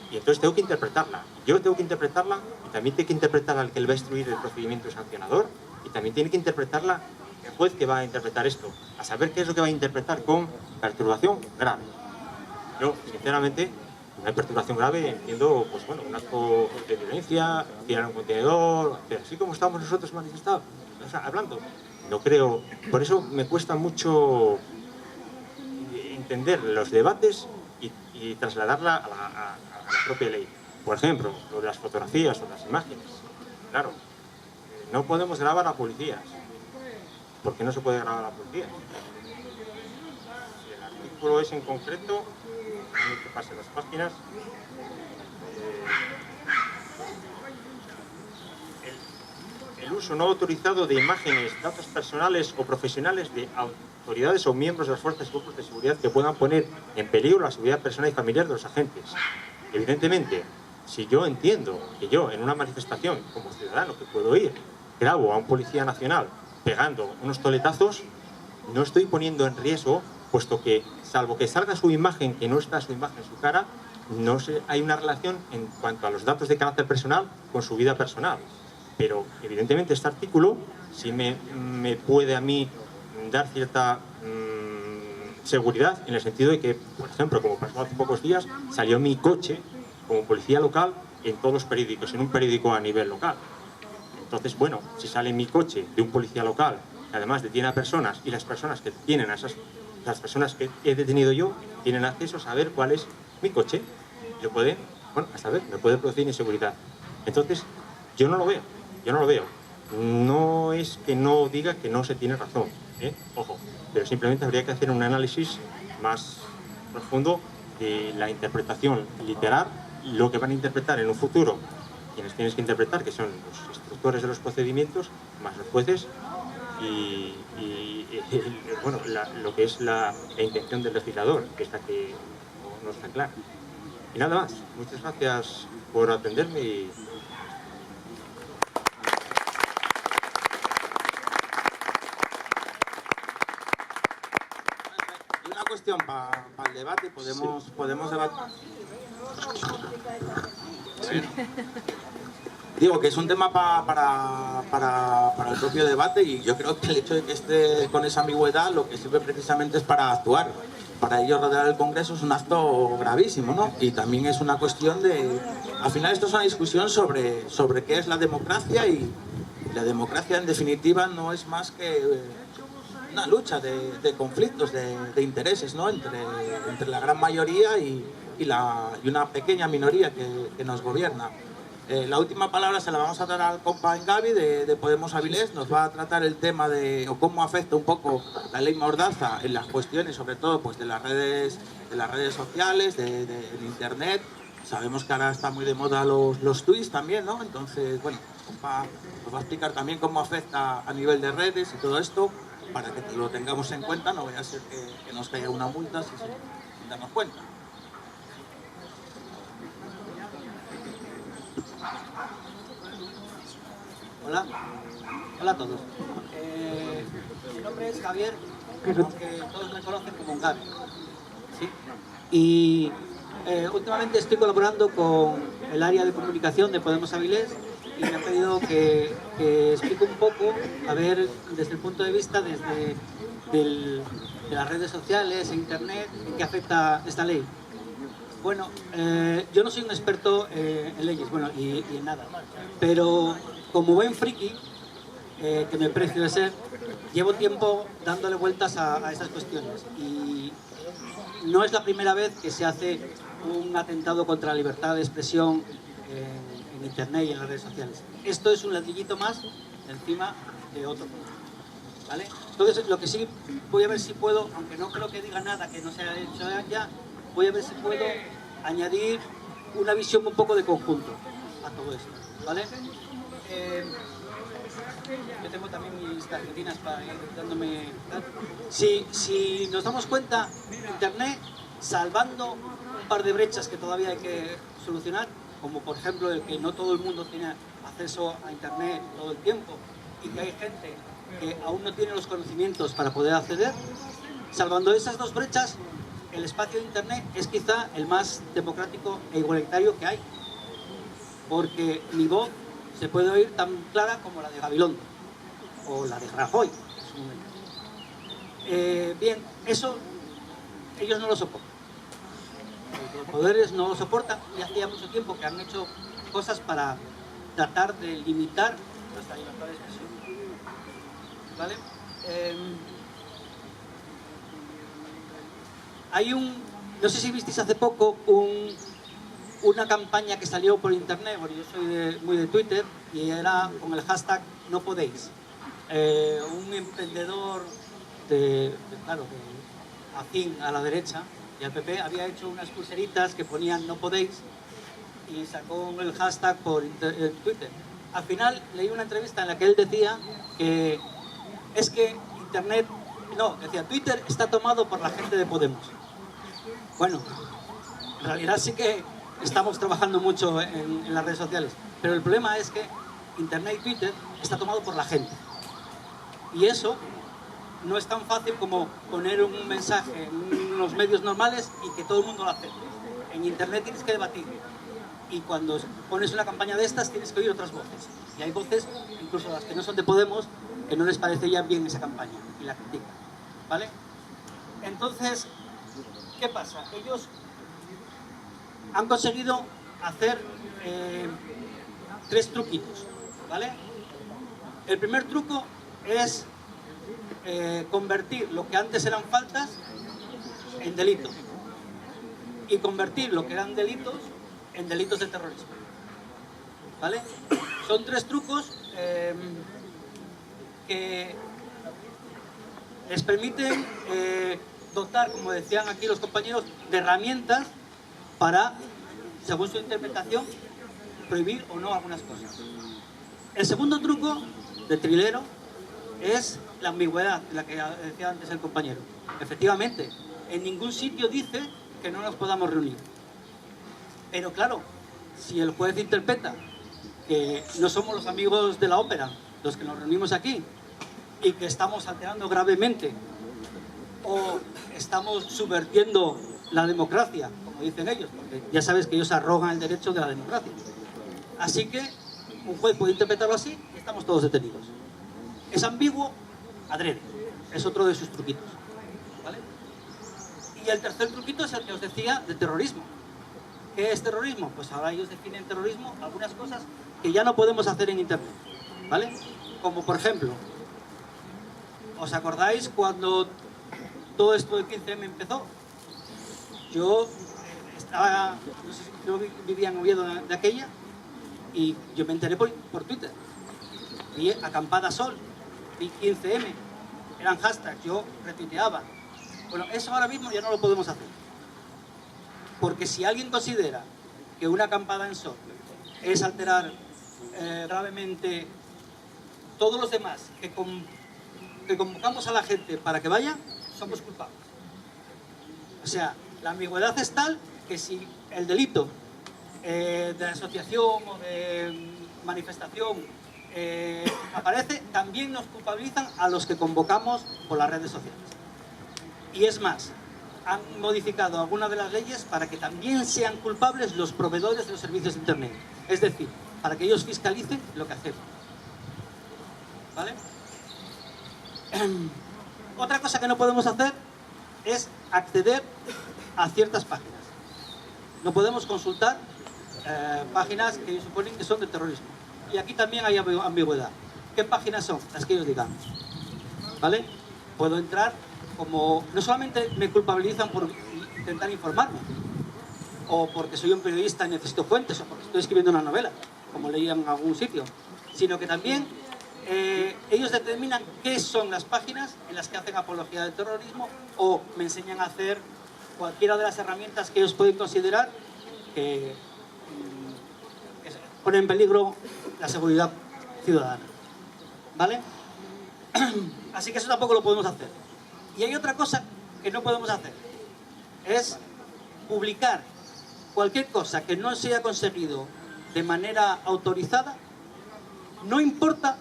Y entonces tengo que interpretarla. Yo tengo que interpretarla y también tiene que interpretarla el que va a instruir el procedimiento sancionador y también tiene que interpretarla el juez que va a interpretar esto. A saber qué es lo que va a interpretar con perturbación grave. Yo, sinceramente, Una perturbación grave, entiendo, pues bueno, un acto de violencia, tirar un contenedor, pero así como estamos nosotros manifestados, o sea, hablando. No creo, por eso me cuesta mucho entender los debates y trasladarla a la propia ley. Por ejemplo, lo de las fotografías o las imágenes. Claro, no podemos grabar a policías. ¿Por qué no se puede grabar a policías? Si el artículo es en concreto, que pase las páginas. El uso no autorizado de imágenes, datos personales o profesionales de autoridades o miembros de las fuerzas y grupos de seguridad que puedan poner en peligro la seguridad personal y familiar de los agentes. Evidentemente, si yo entiendo que yo en una manifestación como ciudadano que puedo ir, grabo a un policía nacional pegando unos toletazos, no estoy poniendo en riesgo, puesto que, salvo que salga su imagen, que no está su imagen, su cara, no hay una relación en cuanto a los datos de carácter personal con su vida personal. Pero, evidentemente, este artículo sí me puede a mí dar cierta seguridad, en el sentido de que, por ejemplo, como pasó hace pocos días, salió mi coche como policía local en todos los periódicos, en un periódico a nivel local. Entonces, bueno, si sale mi coche de un policía local, que además detiene a personas, y las personas que tienen a las personas que he detenido yo, tienen acceso a saber cuál es mi coche, yo puede, bueno, a saber, me puede producir inseguridad. Entonces, yo no lo veo. No es que no diga que no se tiene razón, ojo, pero simplemente habría que hacer un análisis más profundo de la interpretación literal, lo que van a interpretar en un futuro quienes tienes que interpretar, que son los instructores de los procedimientos, más los jueces, y bueno, lo que es la intención del legislador, que no está clara. Y nada más, muchas gracias por atenderme y... Una cuestión para el debate, podemos debatir. Sí. Digo que es un tema para el propio debate, y yo creo que el hecho de que esté con esa ambigüedad lo que sirve precisamente es para actuar. Para ello rodear el Congreso es un acto gravísimo, ¿no? Y también es una cuestión de... Al final esto es una discusión sobre qué es la democracia, y la democracia en definitiva no es más que una lucha de conflictos, de intereses, ¿no? Entre la gran mayoría y una pequeña minoría que nos gobierna. La última palabra se la vamos a dar al compa Engavi de Podemos Avilés. Nos va a tratar el tema de cómo afecta un poco la ley Mordaza en las cuestiones, sobre todo pues de las redes sociales, de internet. Sabemos que ahora está muy de moda los tweets también, ¿no? Entonces, bueno, compa nos va a explicar también cómo afecta a nivel de redes y todo esto, para que lo tengamos en cuenta. No vaya a ser que nos caiga una multa sin darnos cuenta. Hola a todos. Mi nombre es Javier, aunque todos me conocen como Gaby. ¿Sí? Y últimamente estoy colaborando con el área de comunicación de Podemos Avilés, y me han pedido que explique un poco, a ver, desde el punto de vista de las redes sociales e internet, en qué afecta esta ley. Bueno, yo no soy un experto en leyes, bueno, y en nada, pero como buen friki, que me precio de ser, llevo tiempo dándole vueltas a estas cuestiones, y no es la primera vez que se hace un atentado contra la libertad de expresión en internet y en las redes sociales. Esto es un ladrillito más encima de otro problema, ¿vale? Entonces, lo que sí voy a ver si puedo, aunque no creo que diga nada que no se haya hecho ya, voy a ver si puedo añadir una visión un poco de conjunto a todo esto, ¿vale? Yo tengo también mis tarjetinas para ir dándome... Si nos damos cuenta, Internet, salvando un par de brechas que todavía hay que solucionar, como por ejemplo el que no todo el mundo tiene acceso a Internet todo el tiempo, y que hay gente que aún no tiene los conocimientos para poder acceder, salvando esas dos brechas, el espacio de Internet es quizá el más democrático e igualitario que hay, porque mi voz se puede oír tan clara como la de Gabilondo o la de Rajoy en su momento. Bien, eso ellos no lo soportan. los poderes no lo soportan y hace ya mucho tiempo que han hecho cosas para tratar de limitar nuestra libertad de expresión. ¿Vale? Hay no sé si visteis hace poco una campaña que salió por internet, porque yo soy muy de Twitter, y era con el hashtag no podéis. Un emprendedor afín a la derecha y al PP había hecho unas pulseritas que ponían no podéis y sacó el hashtag por Twitter. Al final leí una entrevista en la que él decía que es que Twitter está tomado por la gente de Podemos. Bueno, en realidad sí que estamos trabajando mucho en las redes sociales, pero el problema es que Internet y Twitter está tomado por la gente. Y eso no es tan fácil como poner un mensaje en los medios normales y que todo el mundo lo acepte. En Internet tienes que debatir. Y cuando pones una campaña de estas tienes que oír otras voces. Y hay voces, incluso las que no son de Podemos, que no les parece ya bien esa campaña y la critican. ¿Vale? Entonces, ¿qué pasa? Ellos han conseguido hacer 3 truquitos. ¿Vale? El primer truco es convertir lo que antes eran faltas en delitos y convertir lo que eran delitos en delitos de terrorismo. ¿Vale? Son 3 trucos que les permiten dotar, como decían aquí los compañeros, de herramientas para, según su interpretación, prohibir o no algunas cosas. El segundo truco de trilero es la ambigüedad, la que decía antes el compañero. Efectivamente, en ningún sitio dice que no nos podamos reunir. Pero claro, si el juez interpreta que no somos los amigos de la ópera los que nos reunimos aquí y que estamos alterando gravemente o estamos subvirtiendo la democracia, como dicen ellos, porque ya sabes que ellos arrogan el derecho de la democracia. Así que un juez puede interpretarlo así y estamos todos detenidos. Es ambiguo, adrede. Es otro de sus truquitos. ¿Vale? Y el tercer truquito es el que os decía de terrorismo. ¿Qué es terrorismo? Pues ahora ellos definen terrorismo algunas cosas que ya no podemos hacer en Internet. ¿Vale? Como por ejemplo, ¿os acordáis cuando todo esto del 15M empezó? Yo estaba, no sé, yo vivía en Oviedo de aquella y yo me enteré por Twitter. Vi acampada sol, vi 15M, eran hashtags, yo retuiteaba. Bueno, eso ahora mismo ya no lo podemos hacer. Porque si alguien considera que una acampada en sol es alterar gravemente todos los demás que convocamos a la gente para que vaya, somos culpables. O sea, la ambigüedad es tal que si el delito de asociación o de manifestación aparece, también nos culpabilizan a los que convocamos por las redes sociales. Y es más, han modificado algunas de las leyes para que también sean culpables los proveedores de los servicios de Internet. Es decir, para que ellos fiscalicen lo que hacemos. ¿Vale? Otra cosa que no podemos hacer es acceder a ciertas páginas. No podemos consultar páginas que suponen que son de terrorismo. Y aquí también hay ambigüedad. ¿Qué páginas son? Las que ellos digan. ¿Vale? Puedo entrar como... No solamente me culpabilizan por intentar informarme, o porque soy un periodista y necesito fuentes, o porque estoy escribiendo una novela, como leía en algún sitio, sino que también ellos determinan qué son las páginas en las que hacen apología del terrorismo o me enseñan a hacer cualquiera de las herramientas que ellos pueden considerar que ponen en peligro la seguridad ciudadana. ¿Vale? Así que eso tampoco lo podemos hacer. Y hay otra cosa que no podemos hacer, es publicar cualquier cosa que no se haya conseguido de manera autorizada, no importa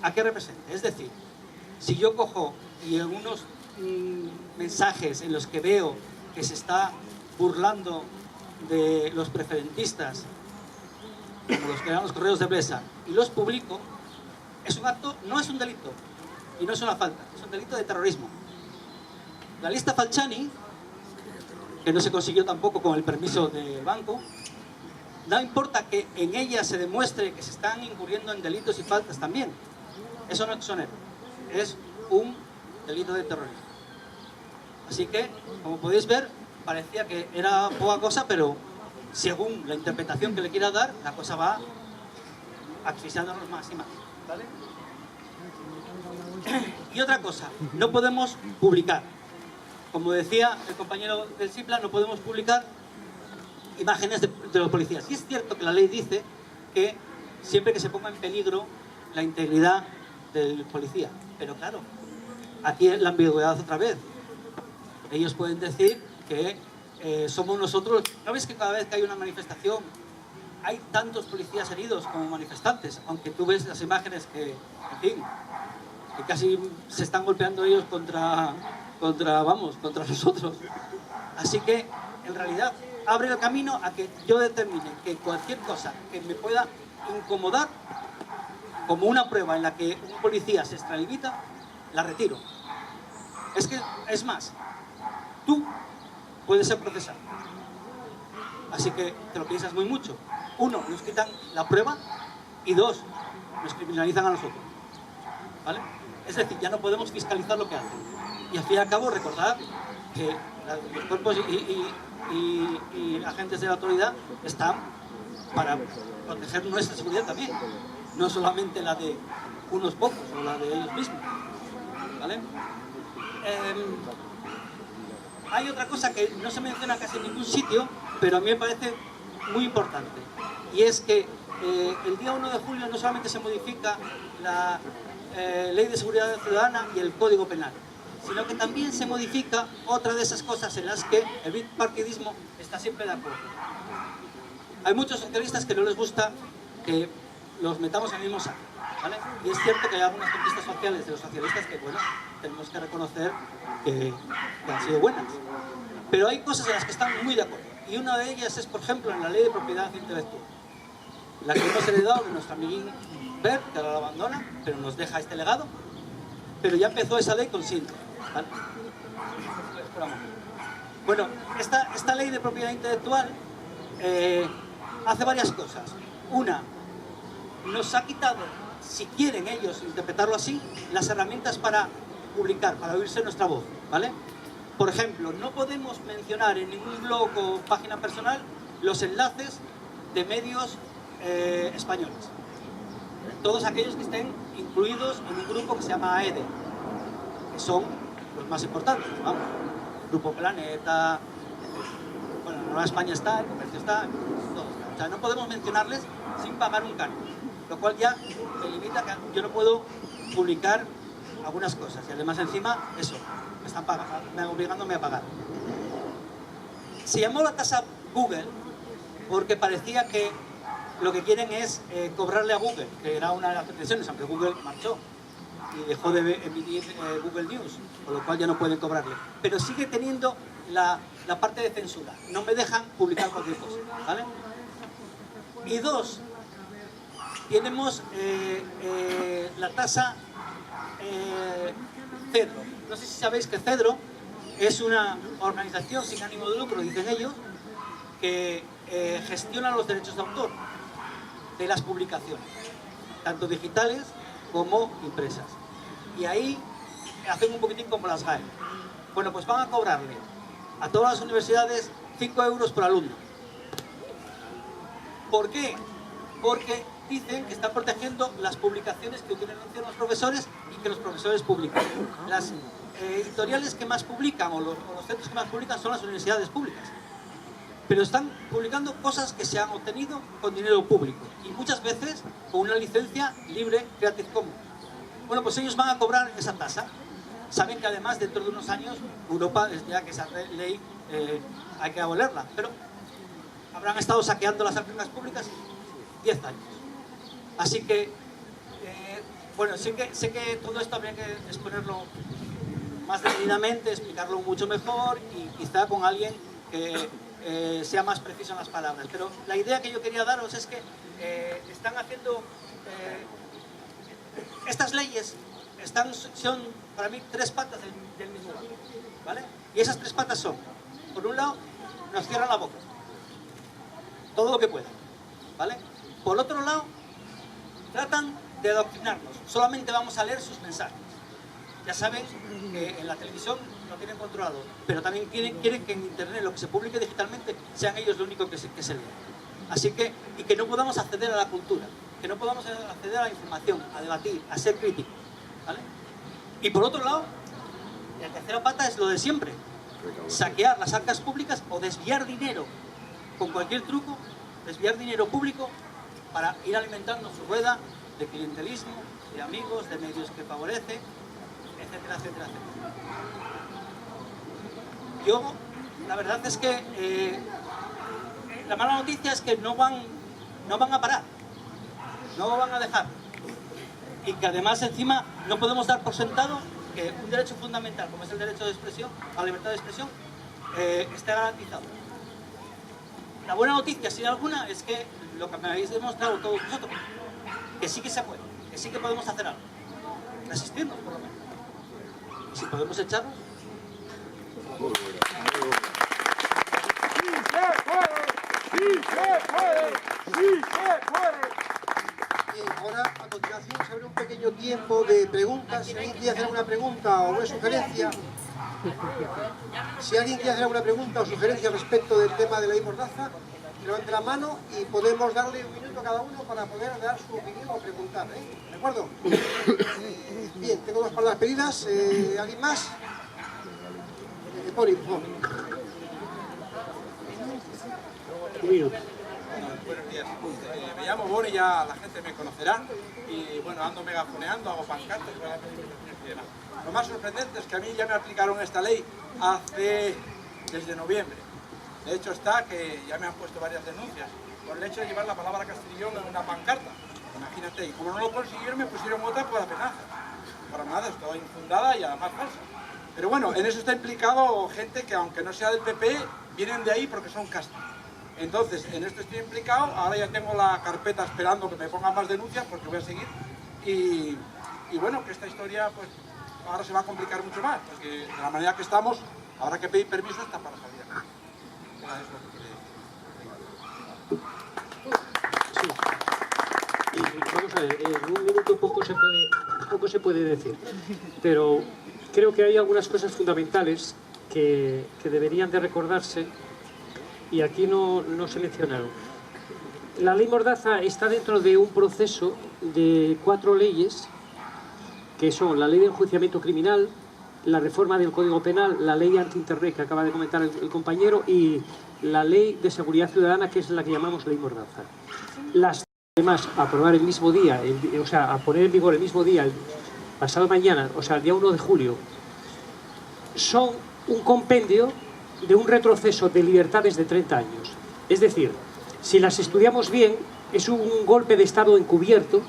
a qué represente. Es decir, si yo cojo y en unos mensajes en los que veo que se está burlando de los preferentistas, como los que eran los correos de Blesa, y los publico, es un acto, no es un delito y no es una falta, es un delito de terrorismo. La lista Falciani, que no se consiguió tampoco con el permiso del banco. No importa que en ella se demuestre que se están incurriendo en delitos y faltas también. Eso no es exonero, es un delito de terrorismo. Así que, como podéis ver, parecía que era poca cosa, pero según la interpretación que le quiera dar, la cosa va asfixiándonos más y más, ¿vale? Y otra cosa, no podemos publicar. Como decía el compañero del CIPLA, no podemos publicar imágenes de los policías. Y es cierto que la ley dice que siempre que se ponga en peligro la integridad del policía. Pero claro, aquí la ambigüedad otra vez. Ellos pueden decir que somos nosotros. ¿No ves que cada vez que hay una manifestación hay tantos policías heridos como manifestantes? Aunque tú ves las imágenes que, en fin, que casi se están golpeando ellos contra nosotros. Así que, en realidad, abre el camino a que yo determine que cualquier cosa que me pueda incomodar, como una prueba en la que un policía se extralimita, la retiro. Es más, tú puedes ser procesado. Así que te lo piensas muy mucho. Uno, nos quitan la prueba, y dos, nos criminalizan a nosotros. ¿Vale? Es decir, ya no podemos fiscalizar lo que hacen. Y al fin y al cabo, recordar que los cuerpos y agentes de la autoridad están para proteger nuestra seguridad también, no solamente la de unos pocos o la de ellos mismos, ¿vale? Hay otra cosa que no se menciona casi en ningún sitio, pero a mí me parece muy importante, y es que el día 1 de julio no solamente se modifica la Ley de Seguridad Ciudadana y el Código Penal, sino que también se modifica otra de esas cosas en las que el bipartidismo está siempre de acuerdo. Hay muchos socialistas que no les gusta que los metamos en el mismo saco, ¿vale? Y es cierto que hay algunas conquistas sociales de los socialistas que, bueno, tenemos que reconocer que han sido buenas. Pero hay cosas en las que están muy de acuerdo. Y una de ellas es, por ejemplo, en la Ley de Propiedad Intelectual, la que hemos heredado de nuestro amiguín Bert, que ahora la abandona, pero nos deja este legado. Pero ya empezó esa ley con Sintra, ¿vale? Bueno, esta ley de propiedad intelectual hace varias cosas. Una, nos ha quitado, si quieren ellos interpretarlo así, las herramientas para publicar, para oírse nuestra voz, ¿vale? Por ejemplo, no podemos mencionar en ningún blog o página personal los enlaces de medios españoles. Todos aquellos que estén incluidos en un grupo que se llama AEDE, que son los más importantes, vamos. Grupo Planeta, bueno, Nueva España está, el Comercio está, todos. O sea, no podemos mencionarles sin pagar un canon, lo cual ya me limita que yo no puedo publicar algunas cosas. Y además encima, eso, me están obligándome a pagar. Se llamó la tasa Google porque parecía que lo que quieren es cobrarle a Google, que era una de las pretensiones, aunque Google marchó y dejó de emitir Google News, con lo cual ya no pueden cobrarle. Pero sigue teniendo la parte de censura, no me dejan publicar cualquier cosa, ¿vale? Y dos, tenemos la tasa Cedro. No sé si sabéis que Cedro es una organización sin ánimo de lucro, dicen ellos, que gestiona los derechos de autor de las publicaciones, tanto digitales como impresas. Y ahí hacen un poquitín como las GAE. Bueno, pues van a cobrarle a todas las universidades 5 euros por alumno. ¿Por qué? Porque dicen que están protegiendo las publicaciones que utilizan los profesores y que los profesores publican. Las editoriales que más publican o los centros que más publican son las universidades públicas. Pero están publicando cosas que se han obtenido con dinero público y muchas veces con una licencia libre Creative Commons. Bueno, pues ellos van a cobrar esa tasa. Saben que además dentro de unos años Europa, ya que esa ley hay que abolerla, pero habrán estado saqueando las arcas públicas 10 años. Así que, bueno, sé que todo esto habría que exponerlo más detenidamente, explicarlo mucho mejor y quizá con alguien que sea más preciso en las palabras. Pero la idea que yo quería daros es que están haciendo... estas leyes son, para mí, 3 patas del mismo barco, ¿vale? Y esas 3 patas son, por un lado, nos cierran la boca. Todo lo que puedan, ¿vale? Por otro lado, tratan de adoctrinarnos. Solamente vamos a leer sus mensajes. Ya saben que en la televisión lo tienen controlado, pero también quieren que en Internet, lo que se publique digitalmente, sean ellos lo único que se lea. Así que, y que no podamos acceder a la cultura, que no podamos acceder a la información, a debatir, a ser críticos, ¿vale? Y por otro lado, la tercera pata es lo de siempre. Saquear las arcas públicas o desviar dinero con cualquier truco, desviar dinero público para ir alimentando su rueda de clientelismo, de amigos, de medios que favorece, etcétera, etcétera, etcétera. Yo, la verdad es que la mala noticia es que no van a parar, no van a dejar. Y que además encima no podemos dar por sentado que un derecho fundamental, como es el derecho de expresión, a la libertad de expresión, esté garantizado. La buena noticia, sin alguna, es que lo que me habéis demostrado todos vosotros, que sí que se puede, que sí que podemos hacer algo. Resistirnos, por lo menos. Y si podemos echarnos... Ahora, a continuación, se abre un pequeño tiempo de preguntas. Si alguien quiere hacer alguna pregunta o una sugerencia, o sugerencia respecto del tema de la ley Mordaza, levante la mano y podemos darle un minuto a cada uno para poder dar su opinión o preguntar, ¿de acuerdo? Bien, tengo dos palabras pedidas. ¿Alguien más? Poli, por favor. Buenos días. Me llamo Boni, ya la gente me conocerá. Y bueno, ando megafoneando, hago pancartas. Lo más sorprendente es que a mí ya me aplicaron esta ley desde noviembre. De hecho está que ya me han puesto varias denuncias por el hecho de llevar la palabra Castrillón en una pancarta. Imagínate, y como no lo consiguieron, me pusieron otra por amenaza. Por amenaza, estaba infundada y además falsa. Pero bueno, en eso está implicado gente que, aunque no sea del PP, vienen de ahí porque son castas. Entonces, en esto estoy implicado. Ahora ya tengo la carpeta esperando que me pongan más denuncias porque voy a seguir. Y bueno, que esta historia pues ahora se va a complicar mucho más, porque de la manera que estamos, habrá que pedir permiso hasta para salir. Vamos a ver, en un minuto poco se puede decir, pero creo que hay algunas cosas fundamentales que deberían de recordarse y aquí no se mencionaron. La ley Mordaza está dentro de un proceso de 4 leyes, que son la ley de enjuiciamiento criminal, la reforma del Código Penal, la ley anti-internet que acaba de comentar el compañero y la ley de seguridad ciudadana, que es la que llamamos ley Mordaza. Las además a aprobar el mismo día, o sea, a poner en vigor el mismo día, el pasado mañana, o sea, el día 1 de julio, son un compendio de un retroceso de libertades de 30 años. Es decir, si las estudiamos bien, es un golpe de Estado encubierto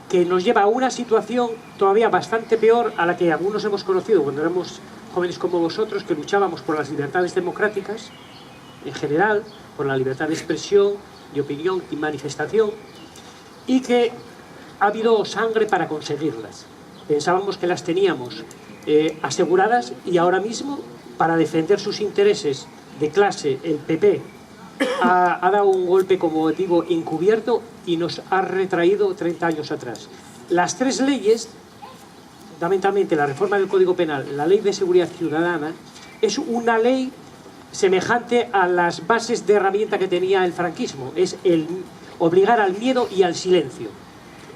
que nos lleva a una situación todavía bastante peor a la que algunos hemos conocido cuando éramos jóvenes como vosotros, que luchábamos por las libertades democráticas, en general, por la libertad de expresión, de opinión y manifestación, y que ha habido sangre para conseguirlas. Pensábamos que las teníamos aseguradas y ahora mismo, para defender sus intereses de clase, el PP ha dado un golpe, como digo, encubierto y nos ha retraído 30 años atrás. Las 3 leyes, fundamentalmente la reforma del Código Penal, la ley de seguridad ciudadana, es una ley semejante a las bases de herramienta que tenía el franquismo, es el obligar al miedo y al silencio.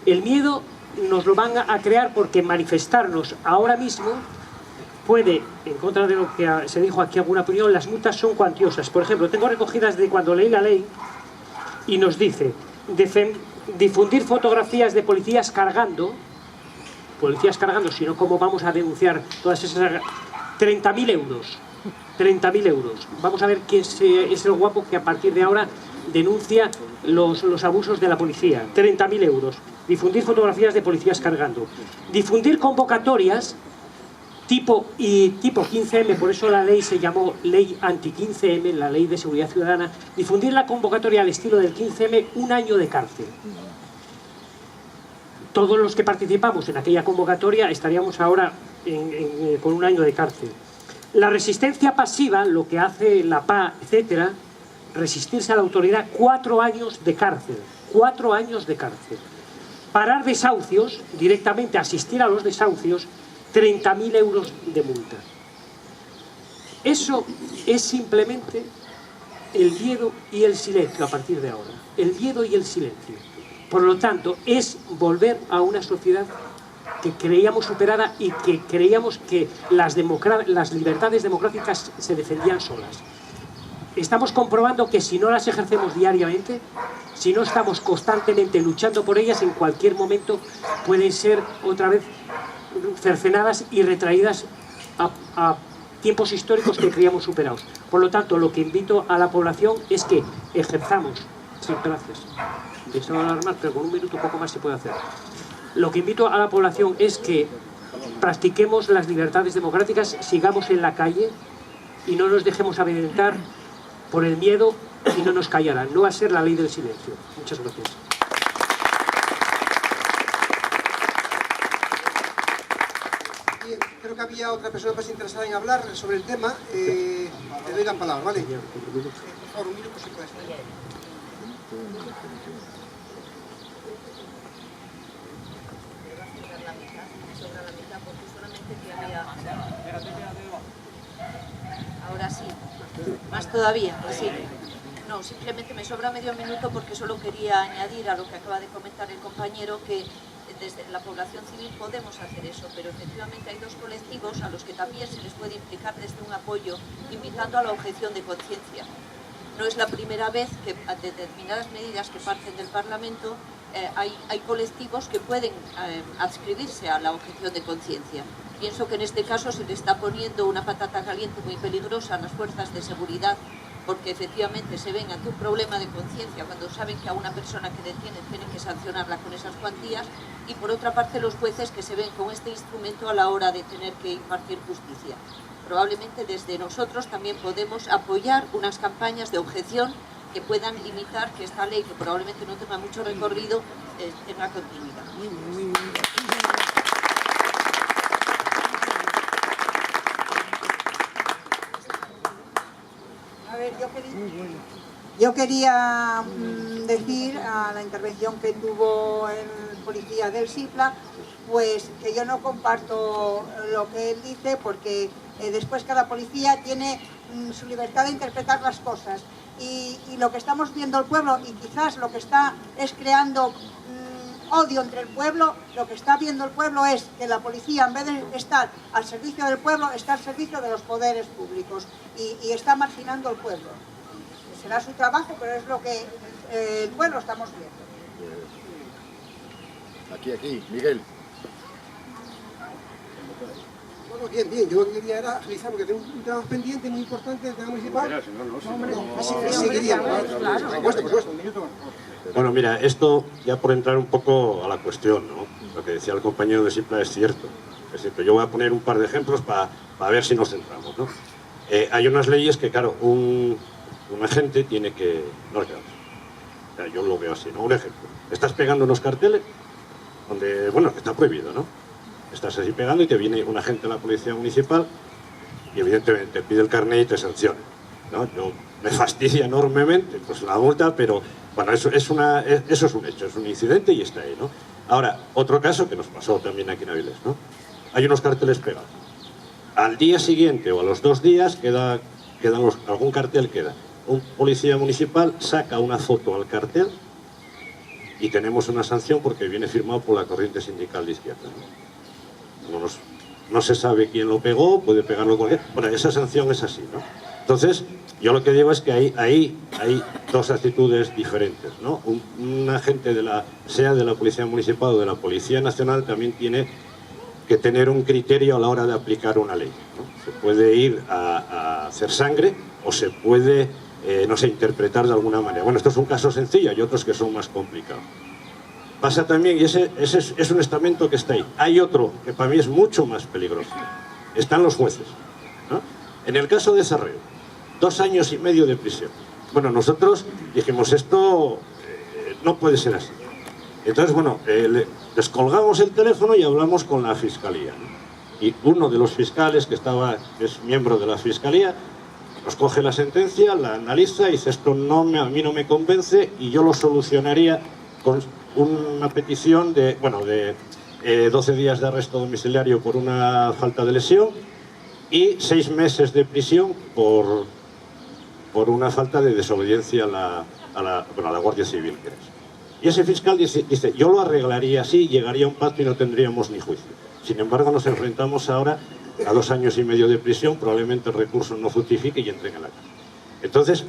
El miedo nos lo van a crear porque manifestarnos ahora mismo puede, en contra de lo que se dijo aquí alguna opinión, las multas son cuantiosas. Por ejemplo, tengo recogidas de cuando leí la ley y nos dice difundir fotografías de policías cargando, sino cómo vamos a denunciar todas esas 30.000 euros. 30.000 euros. Vamos a ver quién es el guapo que a partir de ahora denuncia los abusos de la policía. 30.000 euros. Difundir fotografías de policías cargando. Difundir convocatorias tipo 15M, por eso la ley se llamó ley anti-15M, la ley de seguridad ciudadana. Difundir la convocatoria al estilo del 15M, 1 año de cárcel. Todos los que participamos en aquella convocatoria estaríamos ahora con 1 año de cárcel. La resistencia pasiva, lo que hace la PA, etcétera, resistirse a la autoridad, 4 años de cárcel. 4 años de cárcel. Parar desahucios, directamente asistir a los desahucios, 30.000 euros de multa. Eso es simplemente el miedo y el silencio a partir de ahora. El miedo y el silencio. Por lo tanto, es volver a una sociedad que creíamos superada y que creíamos que las libertades democráticas se defendían solas. Estamos comprobando que si no las ejercemos diariamente, si no estamos constantemente luchando por ellas, en cualquier momento pueden ser otra vez cercenadas y retraídas a tiempos históricos que creíamos superados. Por lo tanto, lo que invito a la población es que ejerzamos. Sí, gracias. Deseo alarmar, pero con un minuto poco más se puede hacer. Lo que invito a la población es que practiquemos las libertades democráticas, sigamos en la calle y no nos dejemos amedrentar por el miedo y no nos callarán. No va a ser la ley del silencio. Muchas gracias. Bien, creo que había otra persona más interesada en hablar sobre el tema. Te doy la palabra, ¿vale? Por favor, un minuto si puedes. Ahora sí, más todavía, sí. No, simplemente me sobra medio minuto porque solo quería añadir a lo que acaba de comentar el compañero que desde la población civil podemos hacer eso, pero efectivamente hay dos colectivos a los que también se les puede implicar desde un apoyo, invitando a la objeción de conciencia. No es la primera vez que a determinadas medidas que parten del Parlamento hay colectivos que pueden adscribirse a la objeción de conciencia. Pienso que en este caso se le está poniendo una patata caliente muy peligrosa a las fuerzas de seguridad, porque efectivamente se ven ante un problema de conciencia cuando saben que a una persona que detienen tienen que sancionarla con esas cuantías, y por otra parte los jueces que se ven con este instrumento a la hora de tener que impartir justicia. Probablemente desde nosotros también podemos apoyar unas campañas de objeción que puedan limitar que esta ley, que probablemente no tenga mucho recorrido, tenga continuidad. A ver, yo quería decir a la intervención que tuvo el policía del SIPLA, pues que yo no comparto lo que él dice, porque después cada policía tiene su libertad de interpretar las cosas, y lo que estamos viendo el pueblo, y quizás lo que está es creando odio entre el pueblo, lo que está viendo el pueblo es que la policía, en vez de estar al servicio del pueblo, está al servicio de los poderes públicos y está marginando al pueblo. Será su trabajo, pero es lo que el pueblo estamos viendo. Aquí, Miguel. Bueno, bien, yo lo que quería era agilizar, porque tengo un tema pendiente muy importante del tema municipal. Seguiría, por supuesto. Bueno, mira, esto ya por entrar un poco a la cuestión, ¿no? Lo que decía el compañero de SIPLA es cierto. Yo voy a poner un par de ejemplos para ver si nos centramos, ¿no? Hay unas leyes que, claro, un agente tiene que... No le queda más. O sea, yo lo veo así, ¿no? Un ejemplo. Estás pegando unos carteles donde, bueno, está prohibido, ¿no? Estás así pegando y te viene un agente de la policía municipal y evidentemente te pide el carnet y te sanciona, ¿no? Me fastidia enormemente, pues una multa, pero bueno, eso es un hecho, es un incidente y está ahí, ¿no? Ahora, otro caso que nos pasó también aquí en Avilés, ¿no? Hay unos carteles pegados. Al día siguiente o a los 2 días algún cartel queda. Un policía municipal saca una foto al cartel y tenemos una sanción porque viene firmado por la corriente sindical de izquierda, ¿no? No se sabe quién lo pegó, puede pegarlo cualquiera. Bueno, esa sanción es así, ¿no? Entonces, yo lo que digo es que hay dos actitudes diferentes, ¿no? Un agente sea de la Policía Municipal o de la Policía Nacional también tiene que tener un criterio a la hora de aplicar una ley, ¿no? Se puede ir a hacer sangre o se puede, no sé, interpretar de alguna manera. Bueno, esto es un caso sencillo, hay otros que son más complicados. Pasa también, y ese es un estamento que está ahí. Hay otro que para mí es mucho más peligroso. Están los jueces, ¿no? En el caso de Sarreu, 2 años y medio de prisión. Bueno, nosotros dijimos, esto no puede ser así. Entonces, bueno, descolgamos el teléfono y hablamos con la Fiscalía, ¿no? Y uno de los fiscales que es miembro de la Fiscalía, nos coge la sentencia, la analiza y dice esto a mí no me convence y yo lo solucionaría con una petición de 12 días de arresto domiciliario por una falta de lesión y 6 meses de prisión por una falta de desobediencia a la Guardia Civil, que es. Y ese fiscal dice, yo lo arreglaría así, llegaría a un pacto y no tendríamos ni juicio. Sin embargo, nos enfrentamos ahora a 2 años y medio de prisión, probablemente el recurso no fructifique y entren en la cárcel. Entonces,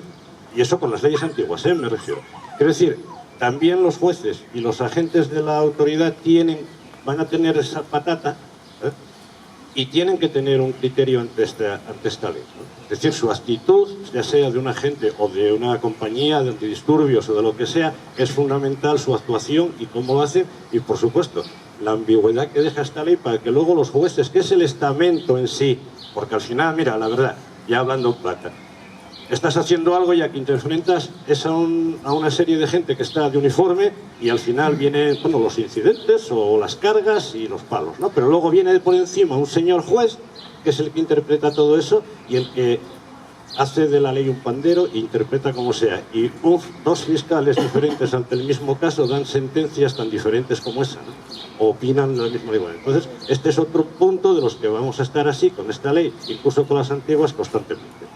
y eso con las leyes antiguas, me refiero. Quiero decir, también los jueces y los agentes de la autoridad van a tener esa patata, y tienen que tener un criterio ante esta ley, ¿no? Es decir, su actitud, ya sea de un agente o de una compañía de antidisturbios o de lo que sea, es fundamental su actuación y cómo lo hacen, y por supuesto, la ambigüedad que deja esta ley para que luego los jueces, que es el estamento en sí, porque al final, mira, la verdad, ya hablando plata, estás haciendo algo y aquí te enfrentas a una serie de gente que está de uniforme y al final vienen los incidentes o las cargas y los palos, ¿no? Pero luego viene por encima un señor juez que es el que interpreta todo eso y el que hace de la ley un pandero e interpreta como sea. Y 2 fiscales diferentes ante el mismo caso dan sentencias tan diferentes como esa, ¿no? O opinan de la misma ley. Entonces, este es otro punto de los que vamos a estar así con esta ley, incluso con las antiguas, constantemente.